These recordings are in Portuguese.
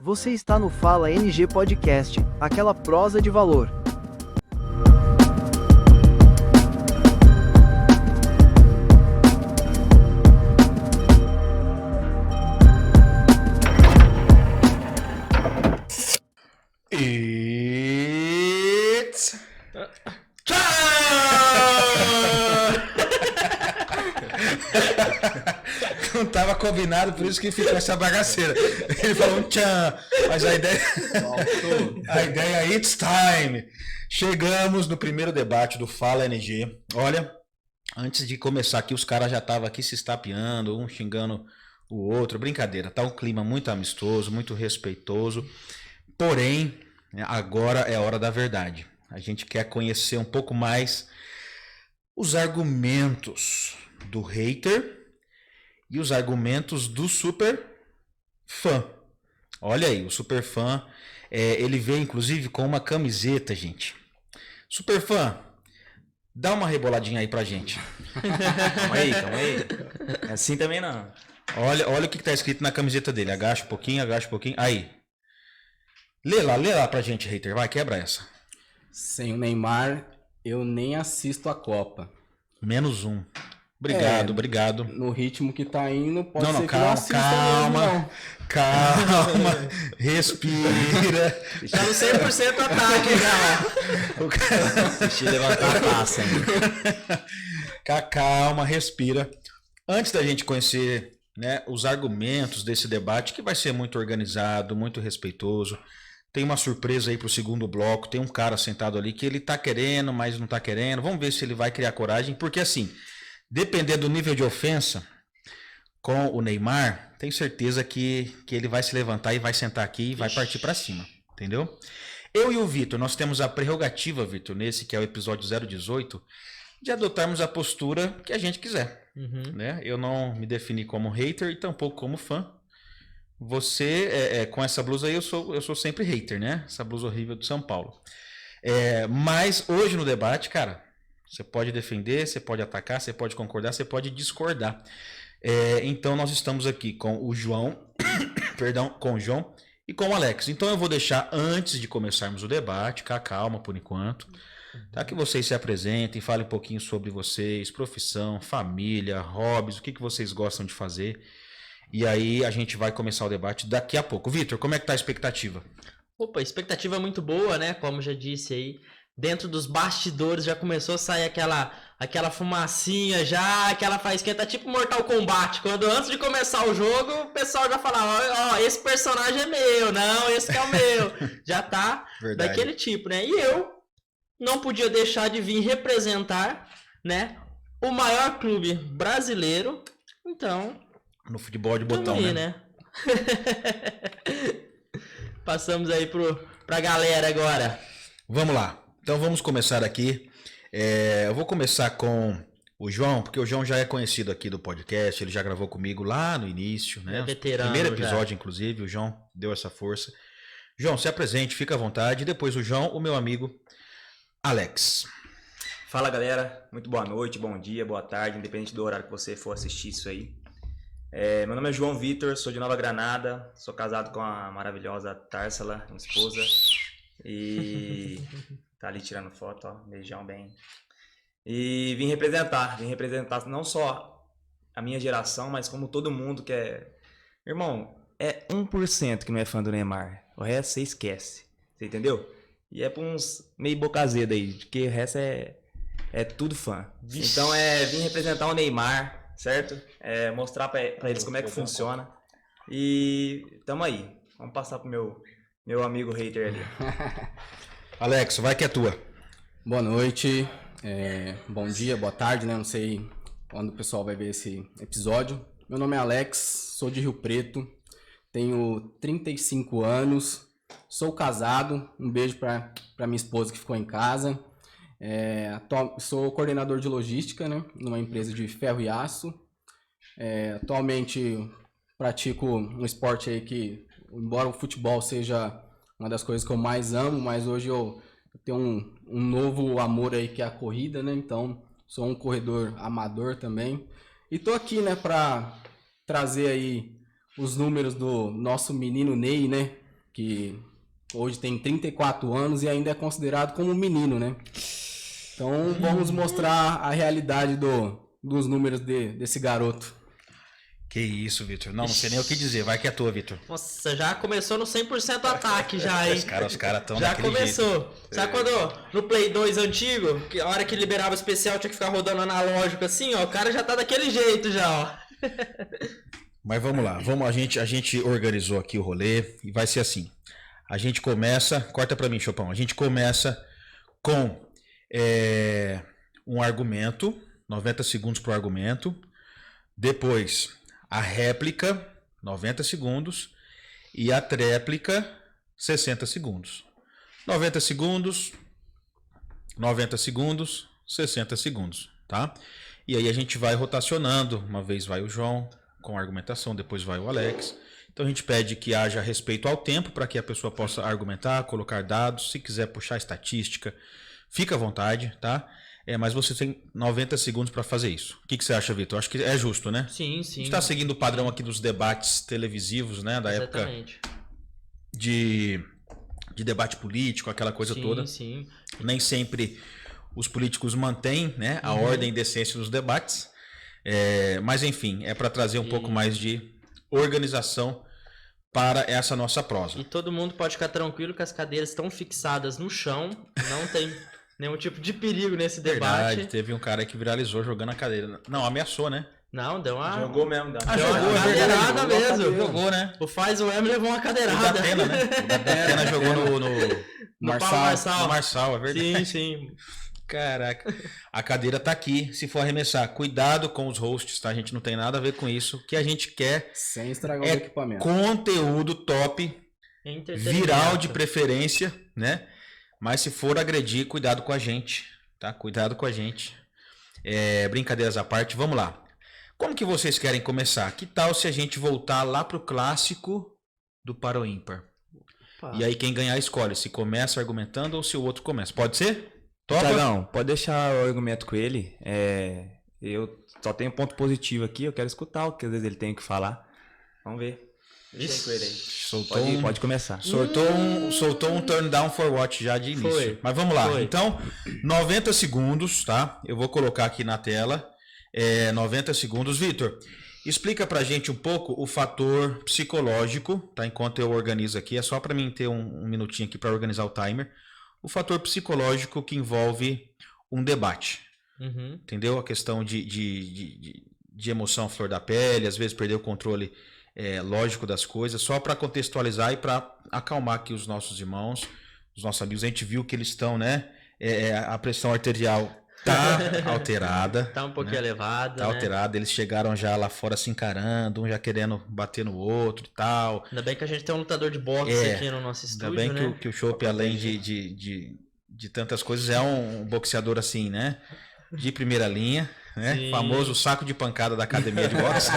Você está no Fala NG Podcast, aquela prosa de valor. It's time! Não estava combinado, por isso que ficou essa bagaceira. Ele falou tchan, mas a ideia é it's time. Chegamos no primeiro debate do Fala NG. Olha, antes de começar aqui, os caras já estavam aqui se estapeando, um xingando o outro. Brincadeira, tá um clima muito amistoso, muito respeitoso. Porém, agora é a hora da verdade. A gente quer conhecer um pouco mais os argumentos do hater e os argumentos do super fã. Olha aí, o super fã, ele veio inclusive com uma camiseta, gente. Super fã, dá uma reboladinha aí pra gente. Calma aí. É assim também não. Olha o que tá escrito na camiseta dele. Agacha um pouquinho. Aí. Lê lá pra gente, hater. Vai, quebra essa. Sem o Neymar, eu nem assisto a Copa. -1. Obrigado. No ritmo que tá indo, pode ser que calma, não assista mesmo, não. Calma. Respira. Tá no 100% ataque já. O cara... Deixa eu levantar a taça. Calma, respira. Antes da gente conhecer, né, os argumentos desse debate, que vai ser muito organizado, muito respeitoso. Tem uma surpresa aí pro segundo bloco. Tem um cara sentado ali que ele tá querendo, mas não tá querendo. Vamos ver se ele vai criar coragem. Porque assim, dependendo do nível de ofensa com o Neymar, tenho certeza que ele vai se levantar e vai sentar aqui e vai partir para cima. Entendeu? Eu e o Vitor, nós temos a prerrogativa, Vitor, nesse que é o episódio 018, de adotarmos a postura que a gente quiser. Né? Eu não me defini como hater e tampouco como fã. Você, com essa blusa aí, eu sou sempre hater, né? Essa blusa horrível do São Paulo. Mas hoje no debate, cara, você pode defender, você pode atacar, você pode concordar, você pode discordar. Então nós estamos aqui com o João, com o João e com o Alex. Então eu vou deixar, antes de começarmos o debate, calma por enquanto, tá? Que vocês se apresentem, falem um pouquinho sobre vocês, profissão, família, hobbies, o que vocês gostam de fazer. E aí a gente vai começar o debate daqui a pouco. Vitor, como é que tá a expectativa? Opa, a expectativa é muito boa, né? Como já disse aí, dentro dos bastidores já começou a sair aquela fumacinha já, aquela faísquinha, tá tipo Mortal Kombat, quando antes de começar o jogo, o pessoal já fala, ó, esse personagem é meu, não, esse que é o meu. Já tá Verdade. Daquele tipo, né? E eu não podia deixar de vir representar, né, o maior clube brasileiro, então... No futebol de botão, aí, né? Passamos aí pra galera agora. Vamos lá. Então vamos começar aqui. Eu vou começar com o João, porque o João já é conhecido aqui do podcast, ele já gravou comigo lá no início, né? Veterano, primeiro episódio, inclusive, o João deu essa força. João, se apresente, fica à vontade. E depois o João, o meu amigo Alex. Fala galera, muito boa noite, bom dia, boa tarde, independente do horário que você for assistir isso aí. Meu nome é João Vitor, sou de Nova Granada, sou casado com a maravilhosa Tarsila, minha esposa, e tá ali tirando foto, ó, beijão bem. E vim representar não só a minha geração, mas como todo mundo que é... Irmão, é 1% que não é fã do Neymar, o resto você esquece, você entendeu? E é pra uns meio boca azeda aí, porque o resto é tudo fã. Então vim representar o Neymar, certo? Mostrar pra eles como é que funciona. E tamo aí. Vamos passar pro meu amigo hater ali. Alex, vai que é tua. Boa noite, bom dia, boa tarde, né? Não sei quando o pessoal vai ver esse episódio. Meu nome é Alex, sou de Rio Preto, tenho 35 anos, sou casado. Um beijo pra minha esposa que ficou em casa. Sou coordenador de logística, né, numa empresa de ferro e aço. Atualmente pratico um esporte aí que, embora o futebol seja uma das coisas que eu mais amo, mas hoje eu tenho um novo amor aí que é a corrida, né? Então sou um corredor amador também. E tô aqui, né, para trazer aí os números do nosso menino Ney, né? que hoje tem 34 anos e ainda é considerado como menino, né? Então vamos mostrar a realidade dos números desse garoto. Que isso, Vitor. Não sei nem o que dizer. Vai que é tua, Vitor. Nossa, já começou no 100% ataque já, hein? Os caras estão Já daquele começou. jeito. Sabe quando no Play 2 antigo, que a hora que liberava o especial tinha que ficar rodando analógico assim, ó, o cara já tá daquele jeito já, ó. Mas vamos lá. A gente organizou aqui o rolê e vai ser assim. A gente começa... Corta pra mim, Chopão. A gente começa com um argumento, 90 segundos pro argumento. Depois, a réplica, 90 segundos. E a tréplica, 60 segundos. 90 segundos, 90 segundos, 60 segundos, tá? E aí a gente vai rotacionando. Uma vez vai o João com a argumentação, depois vai o Alex. Então a gente pede que haja respeito ao tempo para que a pessoa possa argumentar, colocar dados. Se quiser puxar estatística, fica à vontade, tá? Mas você tem 90 segundos para fazer isso. O que você acha, Vitor? Acho que é justo, né? Sim, A sim. gente está seguindo o padrão aqui dos debates televisivos, né? Da Exatamente. época de debate político, aquela coisa toda. Sim. Nem sempre os políticos mantêm, né, a ordem e decência dos debates. Mas, enfim, é para trazer um pouco mais de organização para essa nossa prosa. E todo mundo pode ficar tranquilo que as cadeiras estão fixadas no chão, não tem nenhum tipo de perigo nesse debate. Verdade, teve um cara que viralizou jogando a cadeira. Não, ameaçou, né? Não, deu uma... Jogou mesmo. Deu uma... jogou, uma é verdade. cadeirada mesmo. Jogou, né? O Faz o M levou uma O cadeirada. da Atena, né? O da Atena jogou No Paulo Marçal. no Marçal, é verdade. Sim. Caraca. A cadeira tá aqui, se for arremessar. Cuidado com os hosts, tá? A gente não tem nada a ver com isso. O que a gente quer Sem estragar o é equipamento. conteúdo top, viral de preferência, né? Mas se for agredir, cuidado com a gente, tá? Cuidado com a gente. Brincadeiras à parte, vamos lá. Como que vocês querem começar? Que tal se a gente voltar lá pro clássico do par ou ímpar? E aí quem ganhar escolhe se começa argumentando ou se o outro começa. Pode ser? Topa? Não, pode deixar o argumento com ele. Eu só tenho ponto positivo aqui, eu quero escutar o que às vezes ele tem que falar. Vamos ver. Deixa com ele aí. Soltou Pode começar. Soltou um turn down for what já de início. Foi. Mas vamos lá. Foi. Então, 90 segundos, tá? Eu vou colocar aqui na tela. 90 segundos. Vitor, explica pra gente um pouco o fator psicológico, tá? Enquanto eu organizo aqui, é só pra mim ter um minutinho aqui pra organizar o timer. O fator psicológico que envolve um debate. Uhum. Entendeu? A questão de emoção flor da pele, às vezes perder o controle lógico das coisas, só para contextualizar e para acalmar aqui os nossos irmãos, os nossos amigos. A gente viu que eles estão, né? A pressão arterial tá alterada. Tá um pouquinho elevada, Tá né? alterada. Eles chegaram já lá fora se encarando, um já querendo bater no outro e tal. Ainda bem que a gente tem um lutador de boxe aqui no nosso estúdio, Ainda bem né? que o Chopp, além de tantas coisas, é um boxeador assim, né? De primeira linha, né? Sim. Famoso saco de pancada da academia de boxe.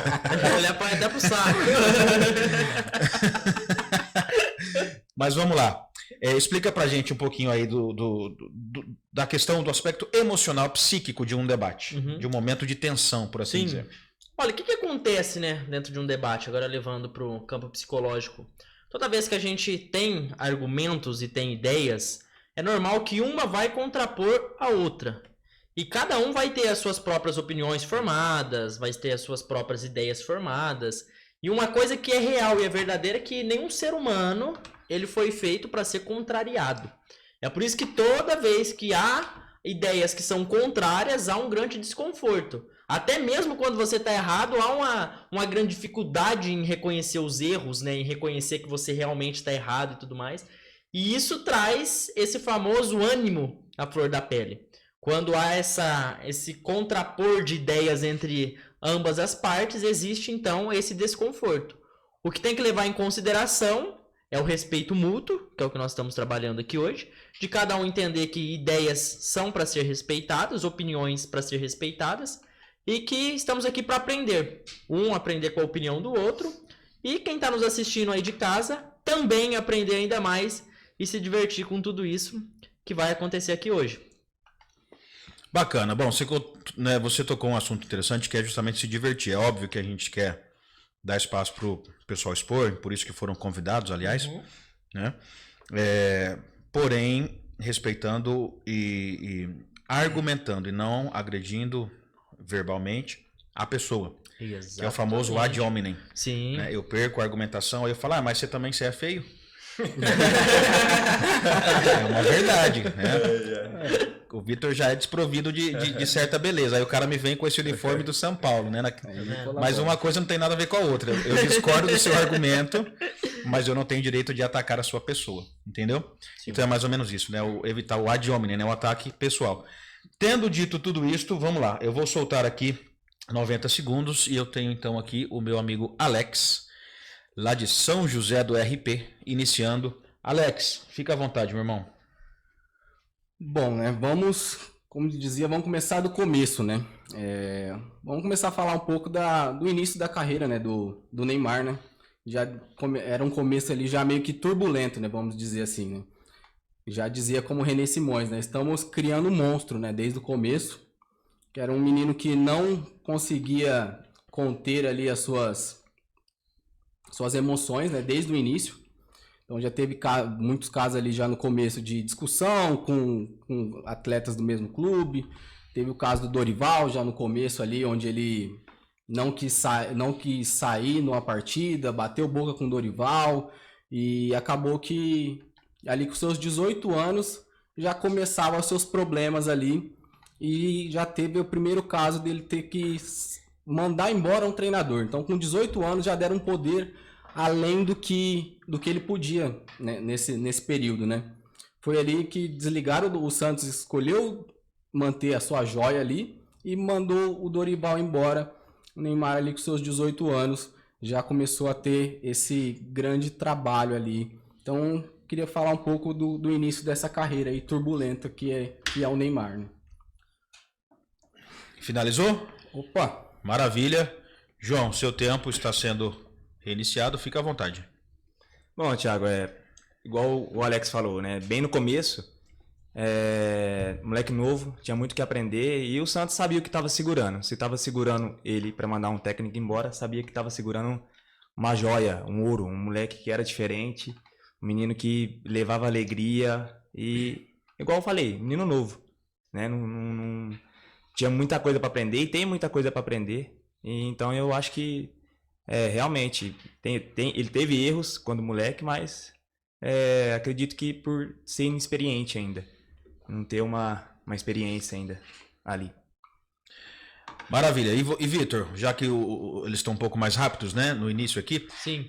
Ele apanha até pro saco. Mas vamos lá. Explica pra gente um pouquinho aí da questão do aspecto emocional, psíquico de um debate. Uhum. De um momento de tensão, por assim dizer. Olha, o que acontece, né, dentro de um debate, agora levando para o campo psicológico? Toda vez que a gente tem argumentos e tem ideias, é normal que uma vai contrapor a outra. E cada um vai ter as suas próprias opiniões formadas, vai ter as suas próprias ideias formadas. E uma coisa que é real e é verdadeira é que nenhum ser humano ele foi feito para ser contrariado. É por isso que toda vez que há ideias que são contrárias, há um grande desconforto. Até mesmo quando você está errado, há uma grande dificuldade em reconhecer os erros, né? Em reconhecer que você realmente está errado e tudo mais. E isso traz esse famoso ânimo à flor da pele. Quando há esse contrapor de ideias entre ambas as partes, existe então esse desconforto. O que tem que levar em consideração é o respeito mútuo, que é o que nós estamos trabalhando aqui hoje, de cada um entender que ideias são para ser respeitadas, opiniões para ser respeitadas, e que estamos aqui para aprender. Um aprender com a opinião do outro, e quem está nos assistindo aí de casa também aprender ainda mais e se divertir com tudo isso que vai acontecer aqui hoje. Bacana. Bom, você tocou um assunto interessante que é justamente se divertir. É óbvio que a gente quer dar espaço para o pessoal expor, por isso que foram convidados, aliás. né? Porém, respeitando e argumentando e não agredindo verbalmente a pessoa. Que é o famoso ad hominem. Sim. Né? Eu perco a argumentação, aí eu falo, mas você é feio? É uma verdade, né? O Vitor já é desprovido de certa beleza. Aí o cara me vem com esse uniforme do São Paulo, né? Mas uma coisa não tem nada a ver com a outra. Eu discordo do seu argumento, mas eu não tenho direito de atacar a sua pessoa, entendeu? Sim. Então é mais ou menos isso, né? Evitar o ad hominem, né? O ataque pessoal. Tendo dito tudo isto, vamos lá. Eu vou soltar aqui 90 segundos e eu tenho então aqui o meu amigo Alex, lá de São José do RP, iniciando. Alex, fica à vontade, meu irmão. Bom, né, como dizia, vamos começar do começo, né? Vamos começar a falar um pouco do início da carreira, né, do Neymar, né? Era um começo ali já meio que turbulento, né, vamos dizer assim, né? Já dizia como René Simões, né? Estamos criando um monstro, né, desde o começo, que era um menino que não conseguia conter ali as suas emoções, né, desde o início. Então já teve muitos casos ali já no começo de discussão com atletas do mesmo clube. Teve o caso do Dorival já no começo ali, onde ele não quis sair numa partida, bateu boca com o Dorival e acabou que ali com seus 18 anos já começavam os seus problemas ali e já teve o primeiro caso dele ter que mandar embora um treinador. Então com 18 anos já deram um poder além do que ele podia, né, nesse período, né? Foi ali que desligaram, o Santos escolheu manter a sua joia ali e mandou o Dorival embora. O Neymar ali com seus 18 anos já começou a ter esse grande trabalho ali. Então, queria falar um pouco do início dessa carreira aí turbulenta que é o Neymar, né? Finalizou? Opa! Maravilha. João, seu tempo está sendo reiniciado, fica à vontade. Bom, Thiago, igual o Alex falou, né? Bem no começo, moleque novo, tinha muito que aprender e o Santos sabia o que estava segurando. Se estava segurando ele para mandar um técnico embora, sabia que estava segurando uma joia, um ouro, um moleque que era diferente, um menino que levava alegria e, igual eu falei, menino novo, né? Não tinha muita coisa para aprender e tem muita coisa para aprender. E, então eu acho que realmente, ele teve erros quando moleque, mas acredito que por ser inexperiente ainda, não ter uma experiência ainda ali. Maravilha. E Vitor, já que eles estão um pouco mais rápidos, né, no início aqui, Sim.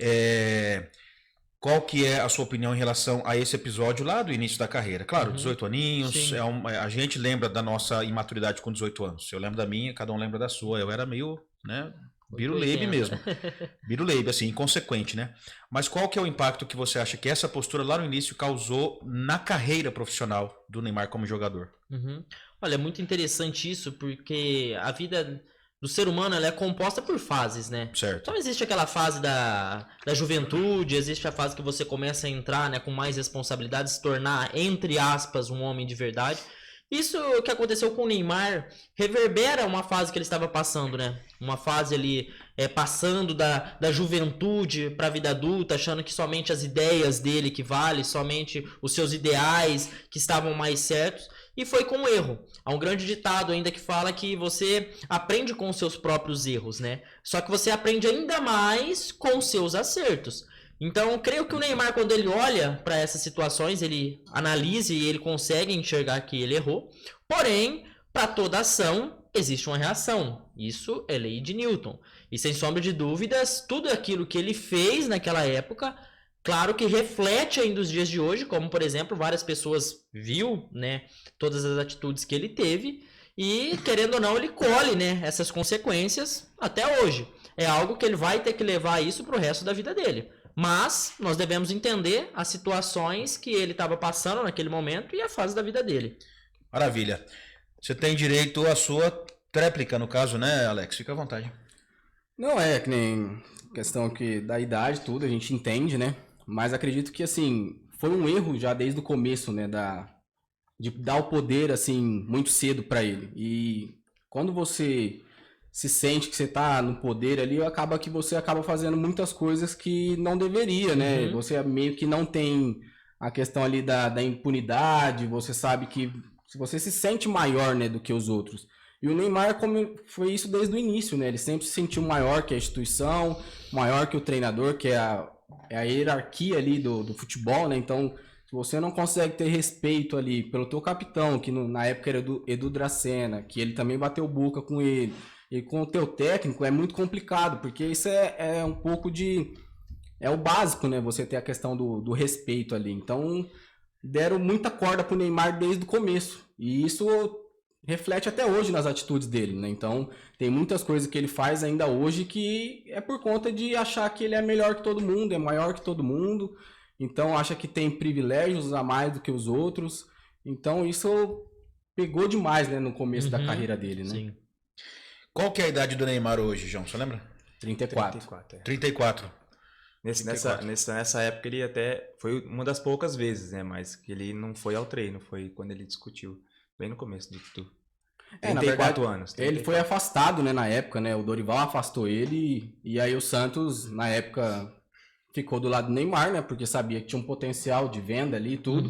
Qual que é a sua opinião em relação a esse episódio lá do início da carreira? Claro, 18 aninhos, a gente lembra da nossa imaturidade com 18 anos. Eu lembro da minha, cada um lembra da sua. Eu era meio, né, biruleibe mesmo. Biruleibe, assim, inconsequente, né? Mas qual que é o impacto que você acha que essa postura lá no início causou na carreira profissional do Neymar como jogador? Uhum. Olha, é muito interessante isso, porque a vida do ser humano ela é composta por fases, né? Certo. Então existe aquela fase da juventude, existe a fase que você começa a entrar, né, com mais responsabilidade, se tornar, entre aspas, um homem de verdade. Isso que aconteceu com o Neymar reverbera uma fase que ele estava passando, né? Uma fase ali passando da juventude para a vida adulta, achando que somente as ideias dele que valem, somente os seus ideais que estavam mais certos. E foi com erro. Há um grande ditado ainda que fala que você aprende com os seus próprios erros, né? Só que você aprende ainda mais com os seus acertos. Então, creio que o Neymar, quando ele olha para essas situações, ele analisa e ele consegue enxergar que ele errou. Porém, para toda ação, existe uma reação. Isso é lei de Newton. E sem sombra de dúvidas, tudo aquilo que ele fez naquela época, claro que reflete ainda os dias de hoje, como, por exemplo, várias pessoas viu, né, todas as atitudes que ele teve e, querendo ou não, ele colhe, né, essas consequências até hoje. É algo que ele vai ter que levar isso para o resto da vida dele. Mas nós devemos entender as situações que ele estava passando naquele momento e a fase da vida dele. Maravilha. Você tem direito à sua tréplica, no caso, né, Alex? Fica à vontade. Não que nem questão que da idade, tudo, a gente entende, né? Mas acredito que, assim, foi um erro já desde o começo, né? De dar o poder, assim, muito cedo para ele. E quando você se sente que você tá no poder ali, acaba que você acaba fazendo muitas coisas que não deveria, né? Você meio que não tem a questão ali da impunidade, você sabe que você se sente maior, né, do que os outros. E o Neymar foi isso desde o início, né? Ele sempre se sentiu maior que a instituição, maior que o treinador, que é a hierarquia ali do futebol, né? Então, se você não consegue ter respeito ali pelo teu capitão, que na época era Edu Dracena, que ele também bateu boca com ele, e com o teu técnico, é muito complicado, porque isso é um pouco de... É o básico, né? Você ter a questão do respeito ali. Então, deram muita corda pro Neymar desde o começo. E isso reflete até hoje nas atitudes dele, né? Então, tem muitas coisas que ele faz ainda hoje que é por conta de achar que ele é melhor que todo mundo, é maior que todo mundo. Então, acha que tem privilégios a mais do que os outros. Então, isso pegou demais, né, no começo da carreira dele, né? Sim. Qual que é a idade do Neymar hoje, João? Você lembra? 34. 34. Nessa época ele até foi uma das poucas vezes, né? Mas que ele não foi ao treino, foi quando ele discutiu. Bem no começo do 34 na verdade, anos. 34. Ele foi afastado, né, na época, né? O Dorival afastou ele e aí o Santos, na época, ficou do lado do Neymar, né? Porque sabia que tinha um potencial de venda ali e tudo.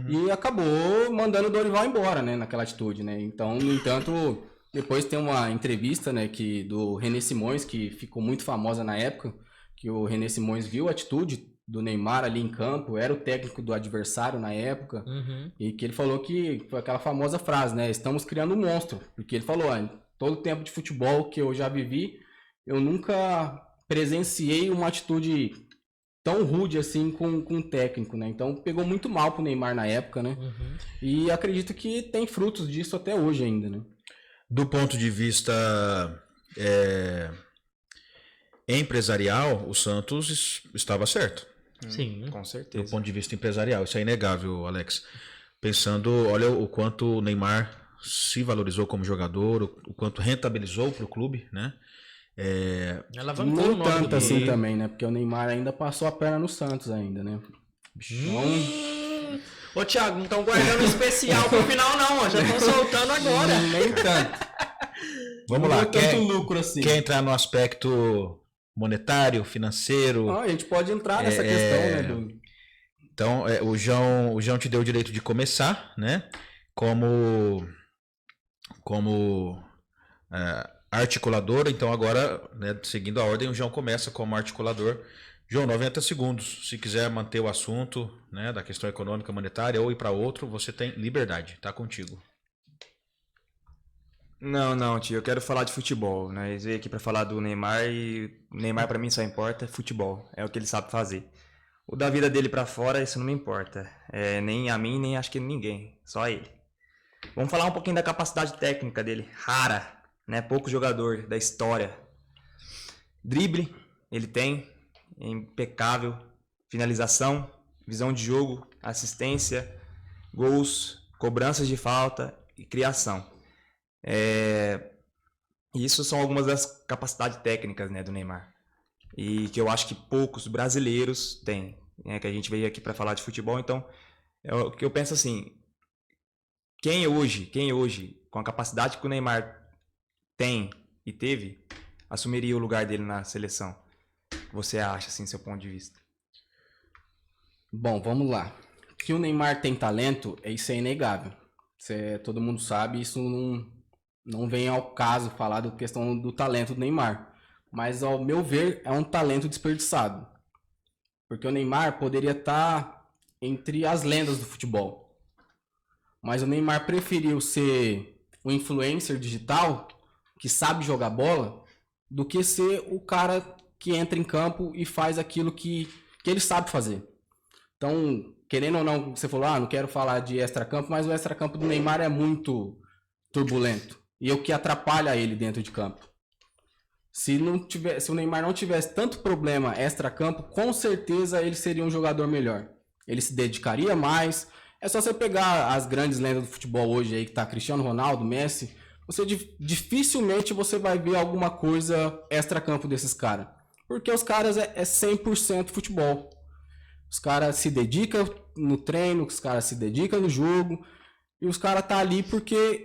E acabou mandando o Dorival embora, né? Naquela atitude, né? Então, no entanto, depois tem uma entrevista, né? Do René Simões, que ficou muito famosa na época, que o René Simões viu a atitude do Neymar ali em campo, era o técnico do adversário na época, e que ele falou que foi aquela famosa frase, né? Estamos criando um monstro. Porque ele falou, todo o tempo de futebol que eu já vivi, eu nunca presenciei uma atitude tão rude assim com um técnico, né? Então pegou muito mal pro Neymar na época, né? E acredito que tem frutos disso até hoje ainda, né? Do ponto de vista empresarial, o Santos estava certo. Sim. Com Do certeza. ponto de vista empresarial, isso é inegável, Alex. Pensando, olha o quanto o Neymar se valorizou como jogador, o quanto rentabilizou para o clube, né? Alavancou o Nem nome tanto do assim clube. também, né? Porque o Neymar ainda passou a perna no Santos ainda, né? Ô, Thiago, não estão guardando especial pro final, não, ó. Já estão soltando agora. Nem tanto. Vamos Não lá, deu tanto lucro assim. quer entrar no aspecto monetário, financeiro? A gente pode entrar nessa questão, né? Então, o João te deu o direito de começar, né? Como articulador. Então, agora, né, seguindo a ordem, o João começa como articulador. João, 90 segundos. Se quiser manter o assunto, né, da questão econômica, monetária ou ir para outro, você tem liberdade. Tá contigo. Não, tio, eu quero falar de futebol. Nós veio aqui pra falar do Neymar e o Neymar pra mim só importa futebol. É o que ele sabe fazer. O da vida dele pra fora, isso não me importa. Nem a mim, nem acho que ninguém. Só ele. Vamos falar um pouquinho da capacidade técnica dele. Rara, né? Pouco jogador da história. Drible, ele tem. Impecável. Finalização, visão de jogo, assistência, gols, cobranças de falta e criação. Isso são algumas das capacidades técnicas, né, do Neymar. E que eu acho que poucos brasileiros têm. Né, que a gente veio aqui para falar de futebol, então o que eu penso assim, quem hoje, com a capacidade que o Neymar tem e teve, assumiria o lugar dele na seleção? Você acha, assim, seu ponto de vista? Bom, vamos lá. Que o Neymar tem talento, isso é inegável. Todo mundo sabe, isso não vem ao caso falar da questão do talento do Neymar. Mas, ao meu ver, é um talento desperdiçado. Porque o Neymar poderia estar entre as lendas do futebol. Mas o Neymar preferiu ser um influencer digital que sabe jogar bola do que ser o cara que entra em campo e faz aquilo que ele sabe fazer. Então, querendo ou não, você falou, não quero falar de extracampo, mas o extracampo do Neymar é muito turbulento. E é o que atrapalha ele dentro de campo. Se o Neymar não tivesse tanto problema extracampo, com certeza ele seria um jogador melhor. Ele se dedicaria mais. É só você pegar as grandes lendas do futebol hoje aí, que tá Cristiano Ronaldo, Messi, dificilmente você vai ver alguma coisa extracampo desses caras. Porque os caras é 100% futebol. Os caras se dedicam no treino, os caras se dedicam no jogo. E os caras tá ali porque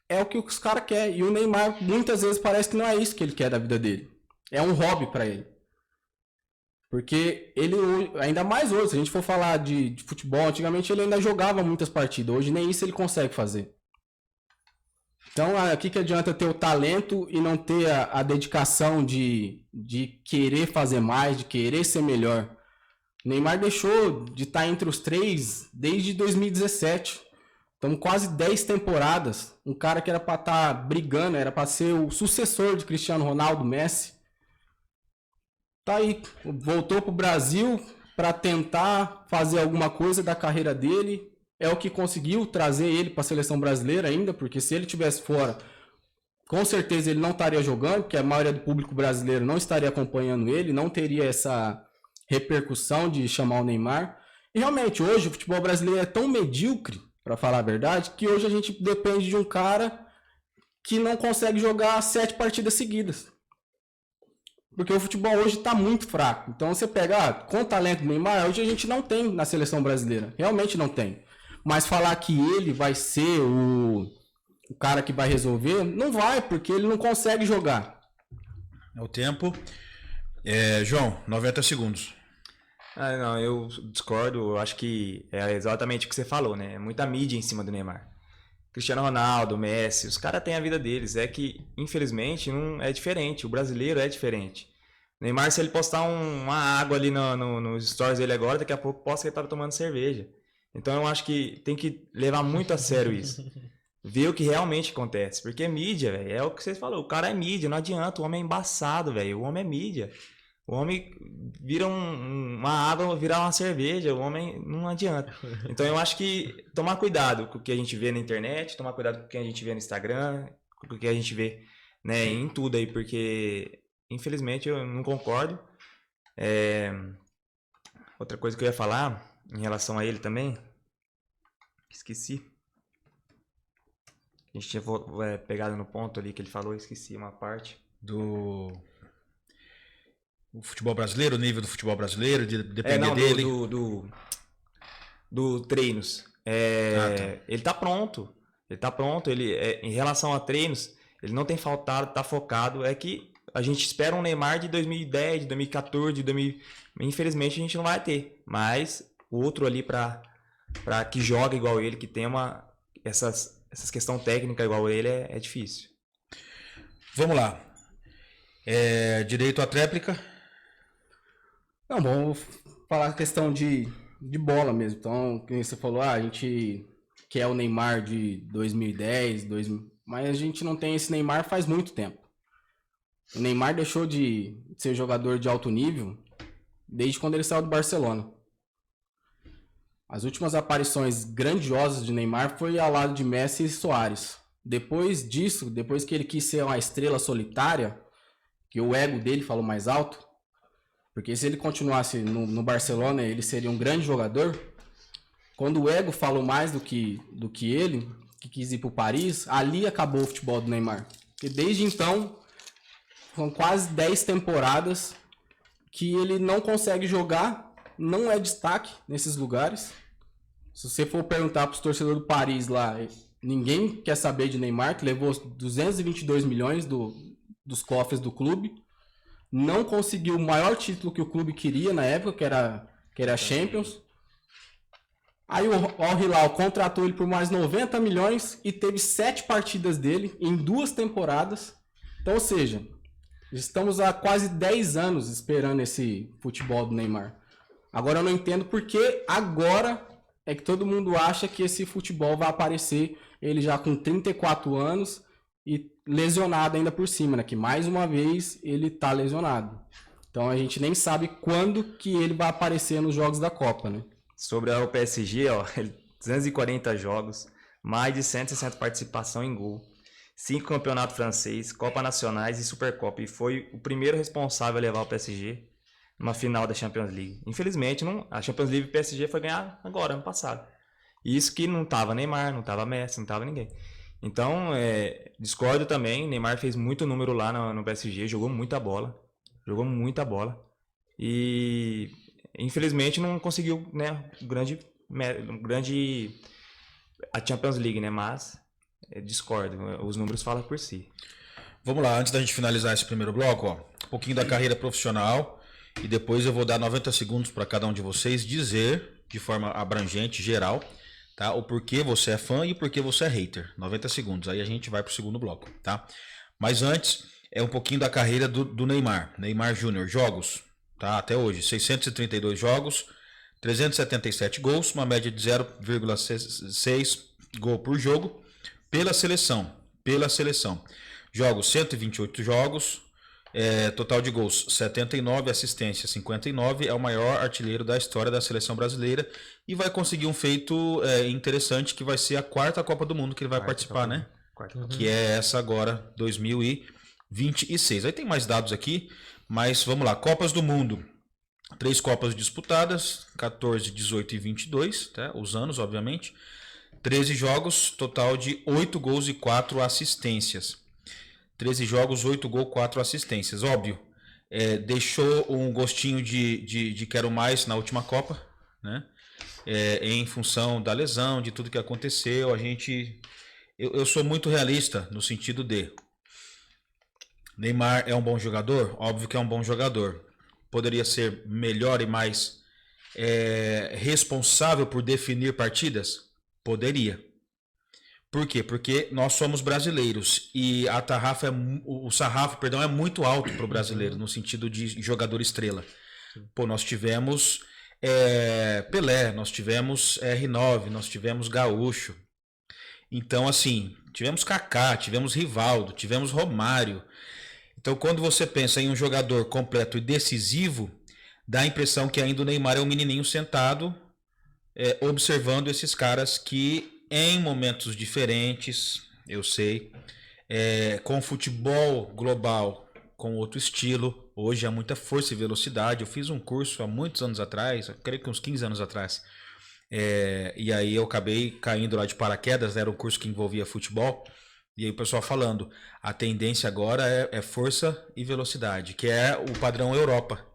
é o que os caras querem. E o Neymar, muitas vezes, parece que não é isso que ele quer da vida dele. É um hobby pra ele. Porque ele, ainda mais hoje, se a gente for falar de futebol, antigamente ele ainda jogava muitas partidas. Hoje nem isso ele consegue fazer. Então, o que adianta ter o talento e não ter a dedicação de querer fazer mais, de querer ser melhor? O Neymar deixou de estar entre os 3 desde 2017. Estamos quase 10 temporadas. Um cara que era para estar brigando, era para ser o sucessor de Cristiano Ronaldo, Messi. Tá aí, voltou pro Brasil para tentar fazer alguma coisa da carreira dele. É o que conseguiu trazer ele para a seleção brasileira ainda, porque se ele tivesse fora, com certeza ele não estaria jogando, porque a maioria do público brasileiro não estaria acompanhando ele, não teria essa repercussão de chamar o Neymar. E realmente, hoje o futebol brasileiro é tão medíocre, para falar a verdade, que hoje a gente depende de um cara que não consegue jogar 7 partidas seguidas. Porque o futebol hoje está muito fraco. Então você pega, com o talento do Neymar, hoje a gente não tem na seleção brasileira. Realmente não tem. Mas falar que ele vai ser o cara que vai resolver, não vai, porque ele não consegue jogar. É o tempo. João, 90 segundos. Não, eu discordo. Eu acho que é exatamente o que você falou, né? É muita mídia em cima do Neymar. Cristiano Ronaldo, Messi, os caras têm a vida deles. É que, infelizmente, não é diferente. O brasileiro é diferente. O Neymar, se ele postar uma água ali nos stories dele agora, daqui a pouco posta que ele tá tomando cerveja. Então eu acho que tem que levar muito a sério isso. Ver o que realmente acontece. Porque mídia, velho, é o que você falou. O cara é mídia, não adianta. O homem é embaçado, velho. O homem é mídia. O homem vira uma água, vira uma cerveja. O homem não adianta. Então eu acho que tomar cuidado com o que a gente vê na internet, tomar cuidado com o que a gente vê no Instagram, com o que a gente vê, né, em tudo aí, porque infelizmente eu não concordo. Outra coisa que eu ia falar em relação a ele também, esqueci. A gente tinha pegado no ponto ali que ele falou, esqueci uma parte. O futebol brasileiro, o nível do futebol brasileiro, de depender dele. Do treinos. Ele tá pronto. Ele tá pronto. Em relação a treinos, ele não tem faltado, tá focado. É que a gente espera um Neymar de 2010, de 2014, infelizmente a gente não vai ter. Mas o outro ali para que joga igual ele, que tenha essas questão técnica igual ele, é difícil. Vamos lá. Direito à tréplica. Não, vamos falar a questão de bola mesmo. Então, como você falou, a gente quer o Neymar de 2010, mas a gente não tem esse Neymar faz muito tempo. O Neymar deixou de ser jogador de alto nível desde quando ele saiu do Barcelona. As últimas aparições grandiosas de Neymar foi ao lado de Messi e Soares. Depois disso, depois que ele quis ser uma estrela solitária, que o ego dele falou mais alto, porque se ele continuasse no Barcelona, ele seria um grande jogador. Quando o ego falou mais do que ele, que quis ir para o Paris, ali acabou o futebol do Neymar. Porque desde então, são quase 10 temporadas que ele não consegue jogar, não é destaque nesses lugares. Se você for perguntar para os torcedores do Paris lá, ninguém quer saber de Neymar, que levou 222 milhões dos cofres do clube. Não conseguiu o maior título que o clube queria na época, que era a Champions. Aí o Al Hilal contratou ele por mais 90 milhões e teve 7 partidas dele em 2 temporadas. Então, ou seja, estamos há quase 10 anos esperando esse futebol do Neymar. Agora eu não entendo porque agora é que todo mundo acha que esse futebol vai aparecer, ele já com 34 anos e lesionado ainda por cima, né? Que mais uma vez ele tá lesionado. Então a gente nem sabe quando que ele vai aparecer nos jogos da Copa, né? Sobre o PSG, 240 jogos, mais de 160 participação em gol, 5 campeonatos francês, Copa Nacionais e Supercopa. E foi o primeiro responsável a levar o PSG numa final da Champions League. Infelizmente, a Champions League do PSG foi ganhar agora, ano passado. E isso que não tava Neymar, não tava Messi, não tava ninguém. Então, discordo também. Neymar fez muito número lá no PSG, jogou muita bola. E, infelizmente, não conseguiu, né, a Champions League, né? Mas eu discordo. Os números falam por si. Vamos lá, antes da gente finalizar esse primeiro bloco, ó, um pouquinho da carreira profissional e depois eu vou dar 90 segundos para cada um de vocês dizer de forma abrangente, geral, tá? O porquê você é fã e o porquê você é hater. 90 segundos, aí a gente vai pro segundo bloco, tá? Mas antes, é um pouquinho da carreira do Neymar. Neymar Júnior, jogos, tá? Até hoje, 632 jogos, 377 gols, uma média de 0,6 gol por jogo pela seleção. Jogos, 128 jogos, total de gols 79, assistência 59, é o maior artilheiro da história da seleção brasileira e vai conseguir um feito interessante que vai ser a 4ª Copa do Mundo que ele vai participar, né? Que é essa agora, 2026. Aí tem mais dados aqui, mas vamos lá. Copas do Mundo. 3 Copas disputadas, 14, 18 e 22, tá? Os anos, obviamente. 13 jogos, total de 8 gols e 4 assistências. 13 jogos, 8 gols, 4 assistências. Óbvio, deixou um gostinho de quero mais na última Copa, né? Em função da lesão, de tudo que aconteceu. Eu sou muito realista no sentido de Neymar é um bom jogador? Óbvio que é um bom jogador. Poderia ser melhor e mais responsável por definir partidas? Poderia. Por quê? Porque nós somos brasileiros e o sarrafo, perdão, é muito alto para o brasileiro no sentido de jogador estrela. Pô, nós tivemos Pelé, nós tivemos R9, nós tivemos Gaúcho. Então, assim, tivemos Kaká, tivemos Rivaldo, tivemos Romário. Então, quando você pensa em um jogador completo e decisivo, dá a impressão que ainda o Neymar é um menininho sentado, observando esses caras que, em momentos diferentes, eu sei, com futebol global, com outro estilo, hoje há muita força e velocidade. Eu fiz um curso há muitos anos atrás, eu creio que uns 15 anos atrás, e aí eu acabei caindo lá de paraquedas, era um curso que envolvia futebol. E aí o pessoal falando, a tendência agora é força e velocidade, que é o padrão Europa.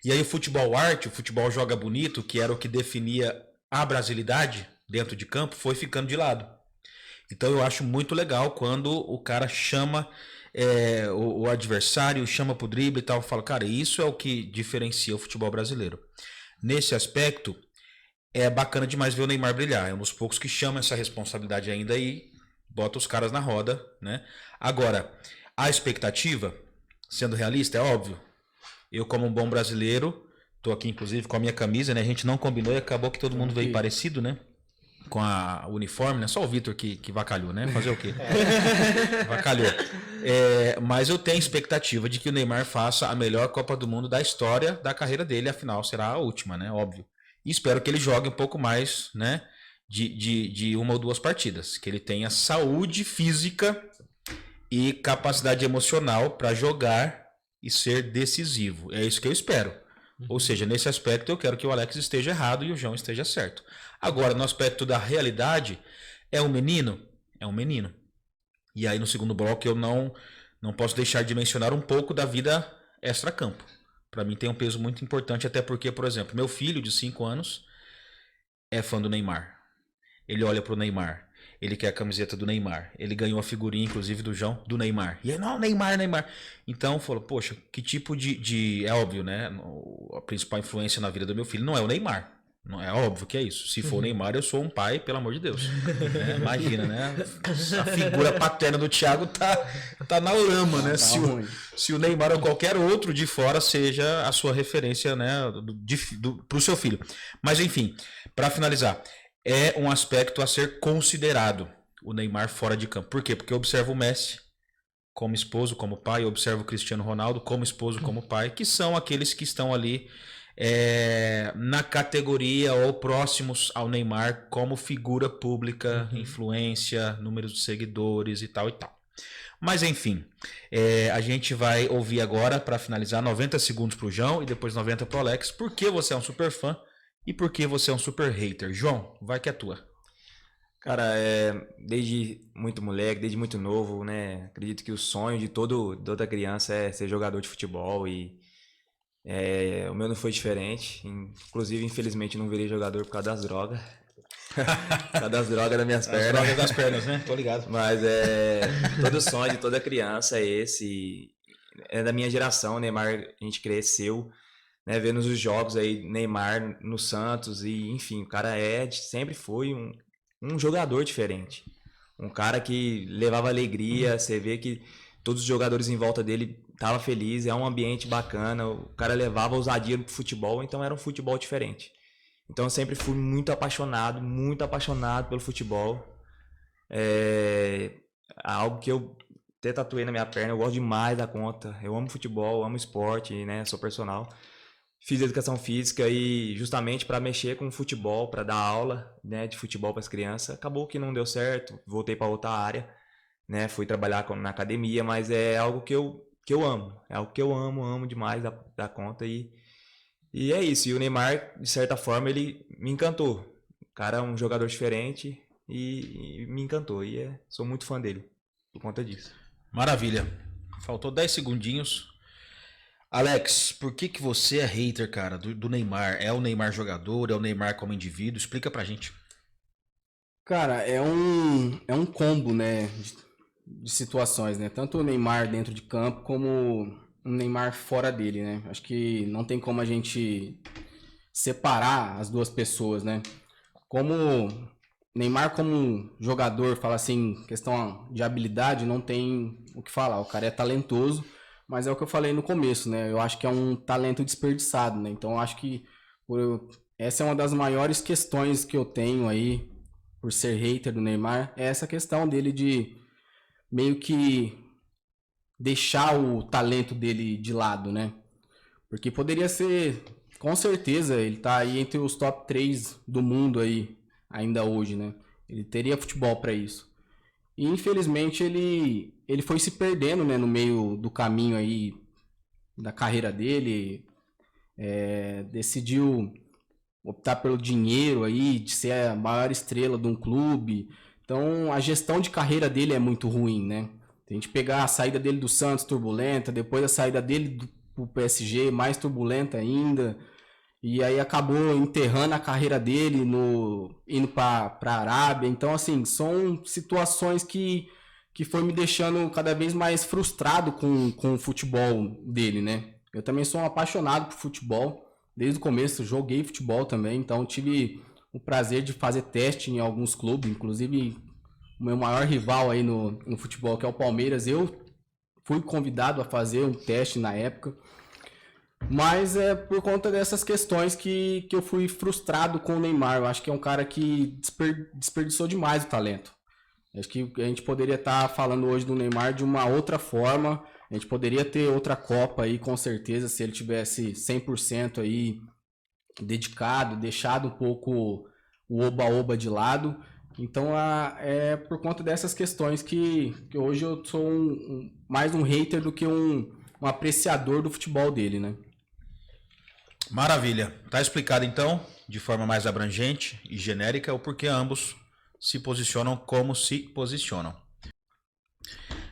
E aí o futebol arte, o futebol joga bonito, que era o que definia a brasilidade dentro de campo, foi ficando de lado. Então eu acho muito legal quando o cara chama o adversário, chama pro drible e tal, fala, cara, isso é o que diferencia o futebol brasileiro. Nesse aspecto, é bacana demais ver o Neymar brilhar, é um dos poucos que chama essa responsabilidade ainda e bota os caras na roda, né? Agora, a expectativa, sendo realista, é óbvio. Eu, como um bom brasileiro, tô aqui inclusive com a minha camisa, né? A gente não combinou e acabou que todo mundo veio parecido, né? Com a uniforme, né? Só o Vitor que vacalhou, né? Fazer o quê? Vacalhou. Mas eu tenho expectativa de que o Neymar faça a melhor Copa do Mundo da história da carreira dele, afinal será a última, né? Óbvio. E espero que ele jogue um pouco mais, né? De uma ou duas partidas, que ele tenha saúde física e capacidade emocional para jogar e ser decisivo. É isso que eu espero. Ou seja, nesse aspecto eu quero que o Alex esteja errado e o João esteja certo. Agora, no aspecto da realidade, é um menino? É um menino. E aí no segundo bloco eu não posso deixar de mencionar um pouco da vida extra-campo. Para mim tem um peso muito importante, até porque, por exemplo, meu filho de 5 anos é fã do Neymar. Ele olha pro Neymar, ele quer a camiseta do Neymar, ele ganhou a figurinha, inclusive, do João, do Neymar. E aí, não, Neymar. Então, falou, poxa, que tipo de... É óbvio, né? A principal influência na vida do meu filho não é o Neymar. Não é óbvio que é isso. Se for o Neymar, eu sou um pai, pelo amor de Deus. Imagina, né? A figura paterna do Thiago tá na lama, né? Se o Neymar ou qualquer outro de fora seja a sua referência, né? Pro seu filho. Mas, enfim, para finalizar... É um aspecto a ser considerado, o Neymar fora de campo. Por quê? Porque eu observo o Messi como esposo, como pai, eu observo o Cristiano Ronaldo como esposo, como pai, que são aqueles que estão ali na categoria ou próximos ao Neymar como figura pública, influência, números de seguidores e tal e tal. Mas enfim, a gente vai ouvir agora, para finalizar, 90 segundos para o João e depois 90 para o Alex, porque você é um super fã. E por que você é um super hater? João, vai que é tua. Cara, desde muito moleque, desde muito novo, né? Acredito que o sonho de toda criança é ser jogador de futebol e o meu não foi diferente. Inclusive, infelizmente, não virei jogador por causa das drogas. Tá das drogas das minhas As pernas. drogas das pernas, né? Tô ligado. Mas todo sonho de toda criança é esse. É da minha geração, Neymar, a gente cresceu, né, vendo os jogos aí, Neymar no Santos, e enfim, o cara sempre foi um jogador diferente. Um cara que levava alegria, você vê que todos os jogadores em volta dele estavam felizes, é um ambiente bacana, o cara levava ousadia pro futebol, então era um futebol diferente. Então eu sempre fui muito apaixonado pelo futebol. É algo que eu até tatuei na minha perna, eu gosto demais da conta. Eu amo futebol, amo esporte, né? Sou personal. Fiz educação física e justamente para mexer com futebol, para dar aula, né, de futebol para as crianças. Acabou que não deu certo, voltei para outra área, né? Fui trabalhar na academia, mas é algo que eu amo. É algo que eu amo demais da conta e é isso. E o Neymar, de certa forma, ele me encantou. O cara é um jogador diferente e me encantou. E sou muito fã dele por conta disso. Maravilha. Faltou 10 segundinhos. Alex, por que você é hater, cara, do Neymar? É o Neymar jogador? É o Neymar como indivíduo? Explica pra gente. Cara, é um combo, né, de situações, né? Tanto o Neymar dentro de campo como o Neymar fora dele, né? Acho que não tem como a gente separar as duas pessoas, né? Como Neymar como jogador, fala assim, questão de habilidade, não tem o que falar. O cara é talentoso, mas é o que eu falei no começo, né? Eu acho que é um talento desperdiçado, né? Então eu acho que essa é uma das maiores questões que eu tenho aí, por ser hater do Neymar, é essa questão dele de meio que deixar o talento dele de lado, né? Porque poderia ser, com certeza, ele tá aí entre os top 3 do mundo aí, ainda hoje, né? Ele teria futebol para isso. E infelizmente ele foi se perdendo, né, no meio do caminho aí da carreira dele, decidiu optar pelo dinheiro aí, de ser a maior estrela de um clube. Então a gestão de carreira dele é muito ruim, né? Se a gente pegar a saída dele do Santos turbulenta, depois a saída dele pro PSG mais turbulenta ainda, e aí acabou enterrando a carreira dele indo para a Arábia. Então, assim, são situações que foi me deixando cada vez mais frustrado com o futebol dele, né? Eu também sou um apaixonado por futebol, desde o começo joguei futebol também, então tive o prazer de fazer teste em alguns clubes, inclusive o meu maior rival aí no futebol, que é o Palmeiras, eu fui convidado a fazer um teste na época. Mas é por conta dessas questões que eu fui frustrado com o Neymar. Eu acho que é um cara que desperdiçou demais o talento. Acho que a gente poderia estar falando hoje do Neymar de uma outra forma. A gente poderia ter outra Copa aí, com certeza, se ele tivesse 100% aí dedicado, deixado um pouco o oba-oba de lado. Então é por conta dessas questões que hoje eu sou mais um hater do que um apreciador do futebol dele, né? Maravilha. Tá explicado então, de forma mais abrangente e genérica, o porquê ambos se posicionam como se posicionam.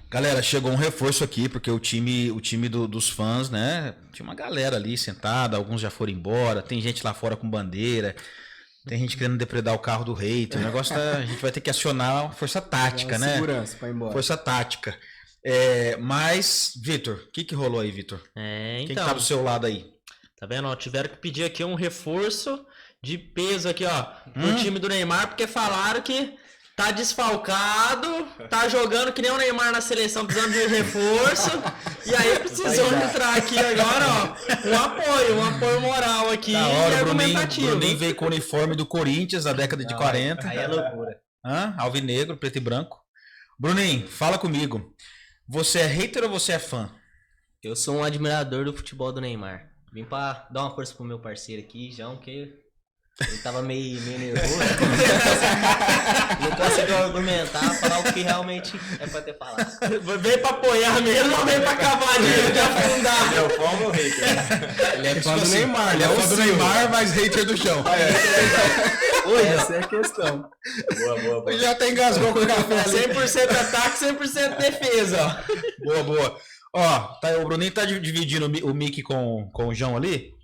Galera, chegou um reforço aqui, porque o time dos fãs, né? Tinha uma galera ali sentada, alguns já foram embora, tem gente lá fora com bandeira, tem gente querendo depredar o carro do hater. O negócio a gente vai ter que acionar força tática, né? Segurança pra ir embora. Força tática. Mas, Vitor, o que rolou aí, Vitor? Então. Quem tá do seu lado aí? Tá vendo? Ó, tiveram que pedir aqui um reforço de peso aqui, ó, pro time do Neymar, porque falaram que tá desfalcado, tá jogando que nem o Neymar na seleção, precisando de reforço. E aí precisou entrar aqui agora, ó, um apoio moral aqui Da hora, e o argumentativo. Bruninho veio com o uniforme do Corinthians da década de 40. Aí é loucura. Alvinegro, preto e branco. Bruninho, fala comigo. Você é hater ou você é fã? Eu sou um admirador do futebol do Neymar. Vim pra dar uma força pro meu parceiro aqui, João, que ele tava meio nervoso. Não conseguiu argumentar, falar o que realmente é pra ter falado. Vem pra apoiar mesmo, não vem pra cavalinho de afundar. Meu fã ou hater? Ele é fã do Neymar, Ele é fã do Neymar, mas hater do chão. Essa é a questão. Boa. Ele já até engasgou com o café ali. 100% ataque, 100% defesa, ó. Boa. Ó, o Bruninho tá dividindo o mic com o João ali.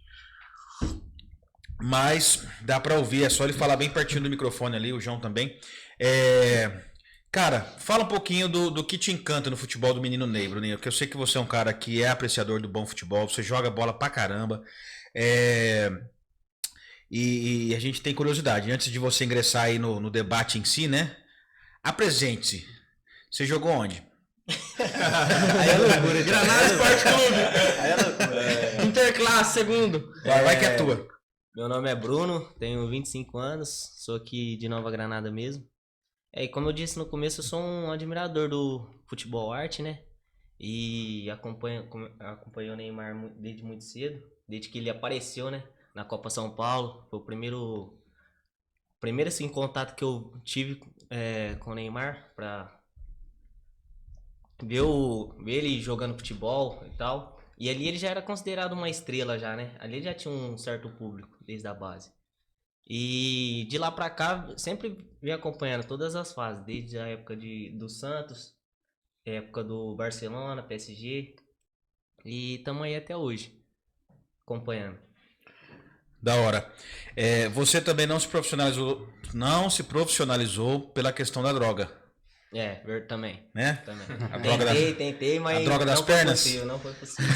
Mas dá pra ouvir, é só ele falar bem pertinho do microfone ali, o João também. Cara, fala um pouquinho do que te encanta no futebol do menino Ney, Bruninho, porque eu sei que você é um cara que é apreciador do bom futebol, você joga bola pra caramba. E a gente tem curiosidade, antes de você ingressar aí no debate em si, né? Apresente-se. Você jogou onde? Aí é loucura. Granada Esporte Clube. Aí é loucura. Interclasse, segundo. Vai que é tua. Meu nome é Bruno, tenho 25 anos, sou aqui de Nova Granada mesmo. E como eu disse no começo, eu sou um admirador do futebol arte, né? E acompanho o Neymar desde muito cedo, desde que ele apareceu, né? Na Copa São Paulo. Foi o primeiro assim, contato que eu tive com o Neymar pra ver ele jogando futebol e tal. E ali ele já era considerado uma estrela já, né? Ali ele já tinha um certo público desde a base. E de lá pra cá, sempre vim acompanhando todas as fases, desde a época do Santos, época do Barcelona, PSG, e estamos aí até hoje, acompanhando. Da hora. Você também não se profissionalizou pela questão da droga, Também. né? Também. A Tentei, mas droga das não foi pernas? possível, não foi possível.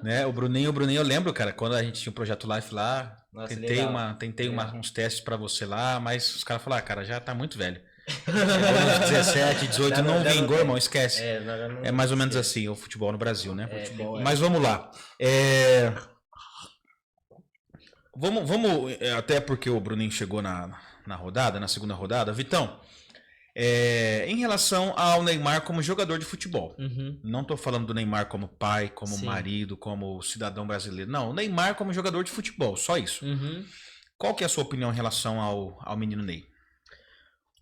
Né? O Bruninho, eu lembro, cara, quando a gente tinha o Projeto Life lá, Nossa, tentei legal. uns testes pra você lá, mas os caras falaram, cara, já tá muito velho. Chegou nos 17, 18, não vingou, irmão, esquece. É mais ou menos assim o futebol no Brasil, né? Mas vamos lá. Vamos, até porque o Bruninho chegou na segunda rodada. Vitão, em relação ao Neymar como jogador de futebol, não tô falando do Neymar como pai, como Sim. marido, como cidadão brasileiro. Não, o Neymar como jogador de futebol, só isso. Qual que é a sua opinião em relação ao menino Ney?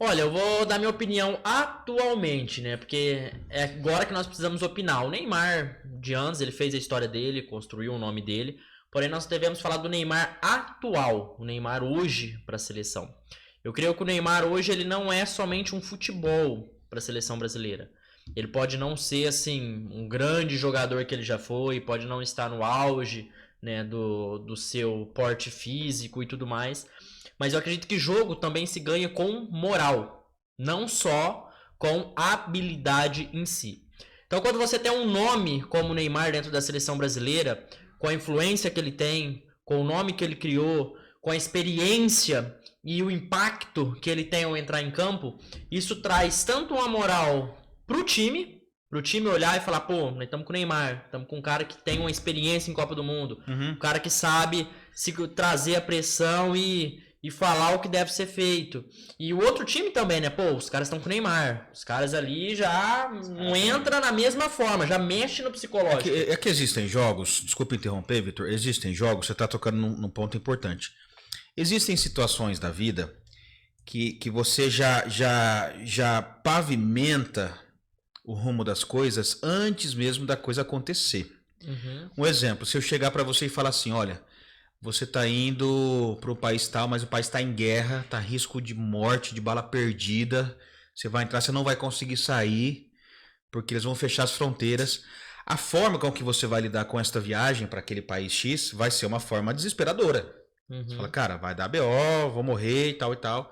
Olha, eu vou dar minha opinião atualmente, né? Porque é agora que nós precisamos opinar. O Neymar, de anos, ele fez a história dele, construiu o nome dele. Porém, nós devemos falar do Neymar atual, o Neymar hoje para a seleção. Eu creio que o Neymar hoje ele não é somente um futebol para a seleção brasileira. Ele pode não ser assim um grande jogador que ele já foi, pode não estar no auge, né, do seu porte físico e tudo mais. Mas eu acredito que jogo também se ganha com moral, não só com habilidade em si. Então, quando você tem um nome como o Neymar dentro da seleção brasileira, com a influência que ele tem, com o nome que ele criou, com a experiência e o impacto que ele tem ao entrar em campo, isso traz tanto uma moral pro time olhar e falar, pô, nós estamos com o Neymar, estamos com um cara que tem uma experiência em Copa do Mundo, um cara que sabe se trazer a pressão e falar o que deve ser feito. E o outro time também, né? Pô, os caras estão com o Neymar. Os caras ali já não entram na mesma forma, já mexe no psicológico. É que existem jogos, desculpa interromper, Vitor, existem jogos, você está tocando num ponto importante. Existem situações da vida que você já pavimenta o rumo das coisas antes mesmo da coisa acontecer. Um exemplo, se eu chegar para você e falar assim, olha, você tá indo para o país tal, mas o país está em guerra, tá risco de morte, de bala perdida. Você vai entrar, você não vai conseguir sair, porque eles vão fechar as fronteiras. A forma com que você vai lidar com esta viagem para aquele país X vai ser uma forma desesperadora. Você fala, cara, vai dar BO, vou morrer e tal e tal.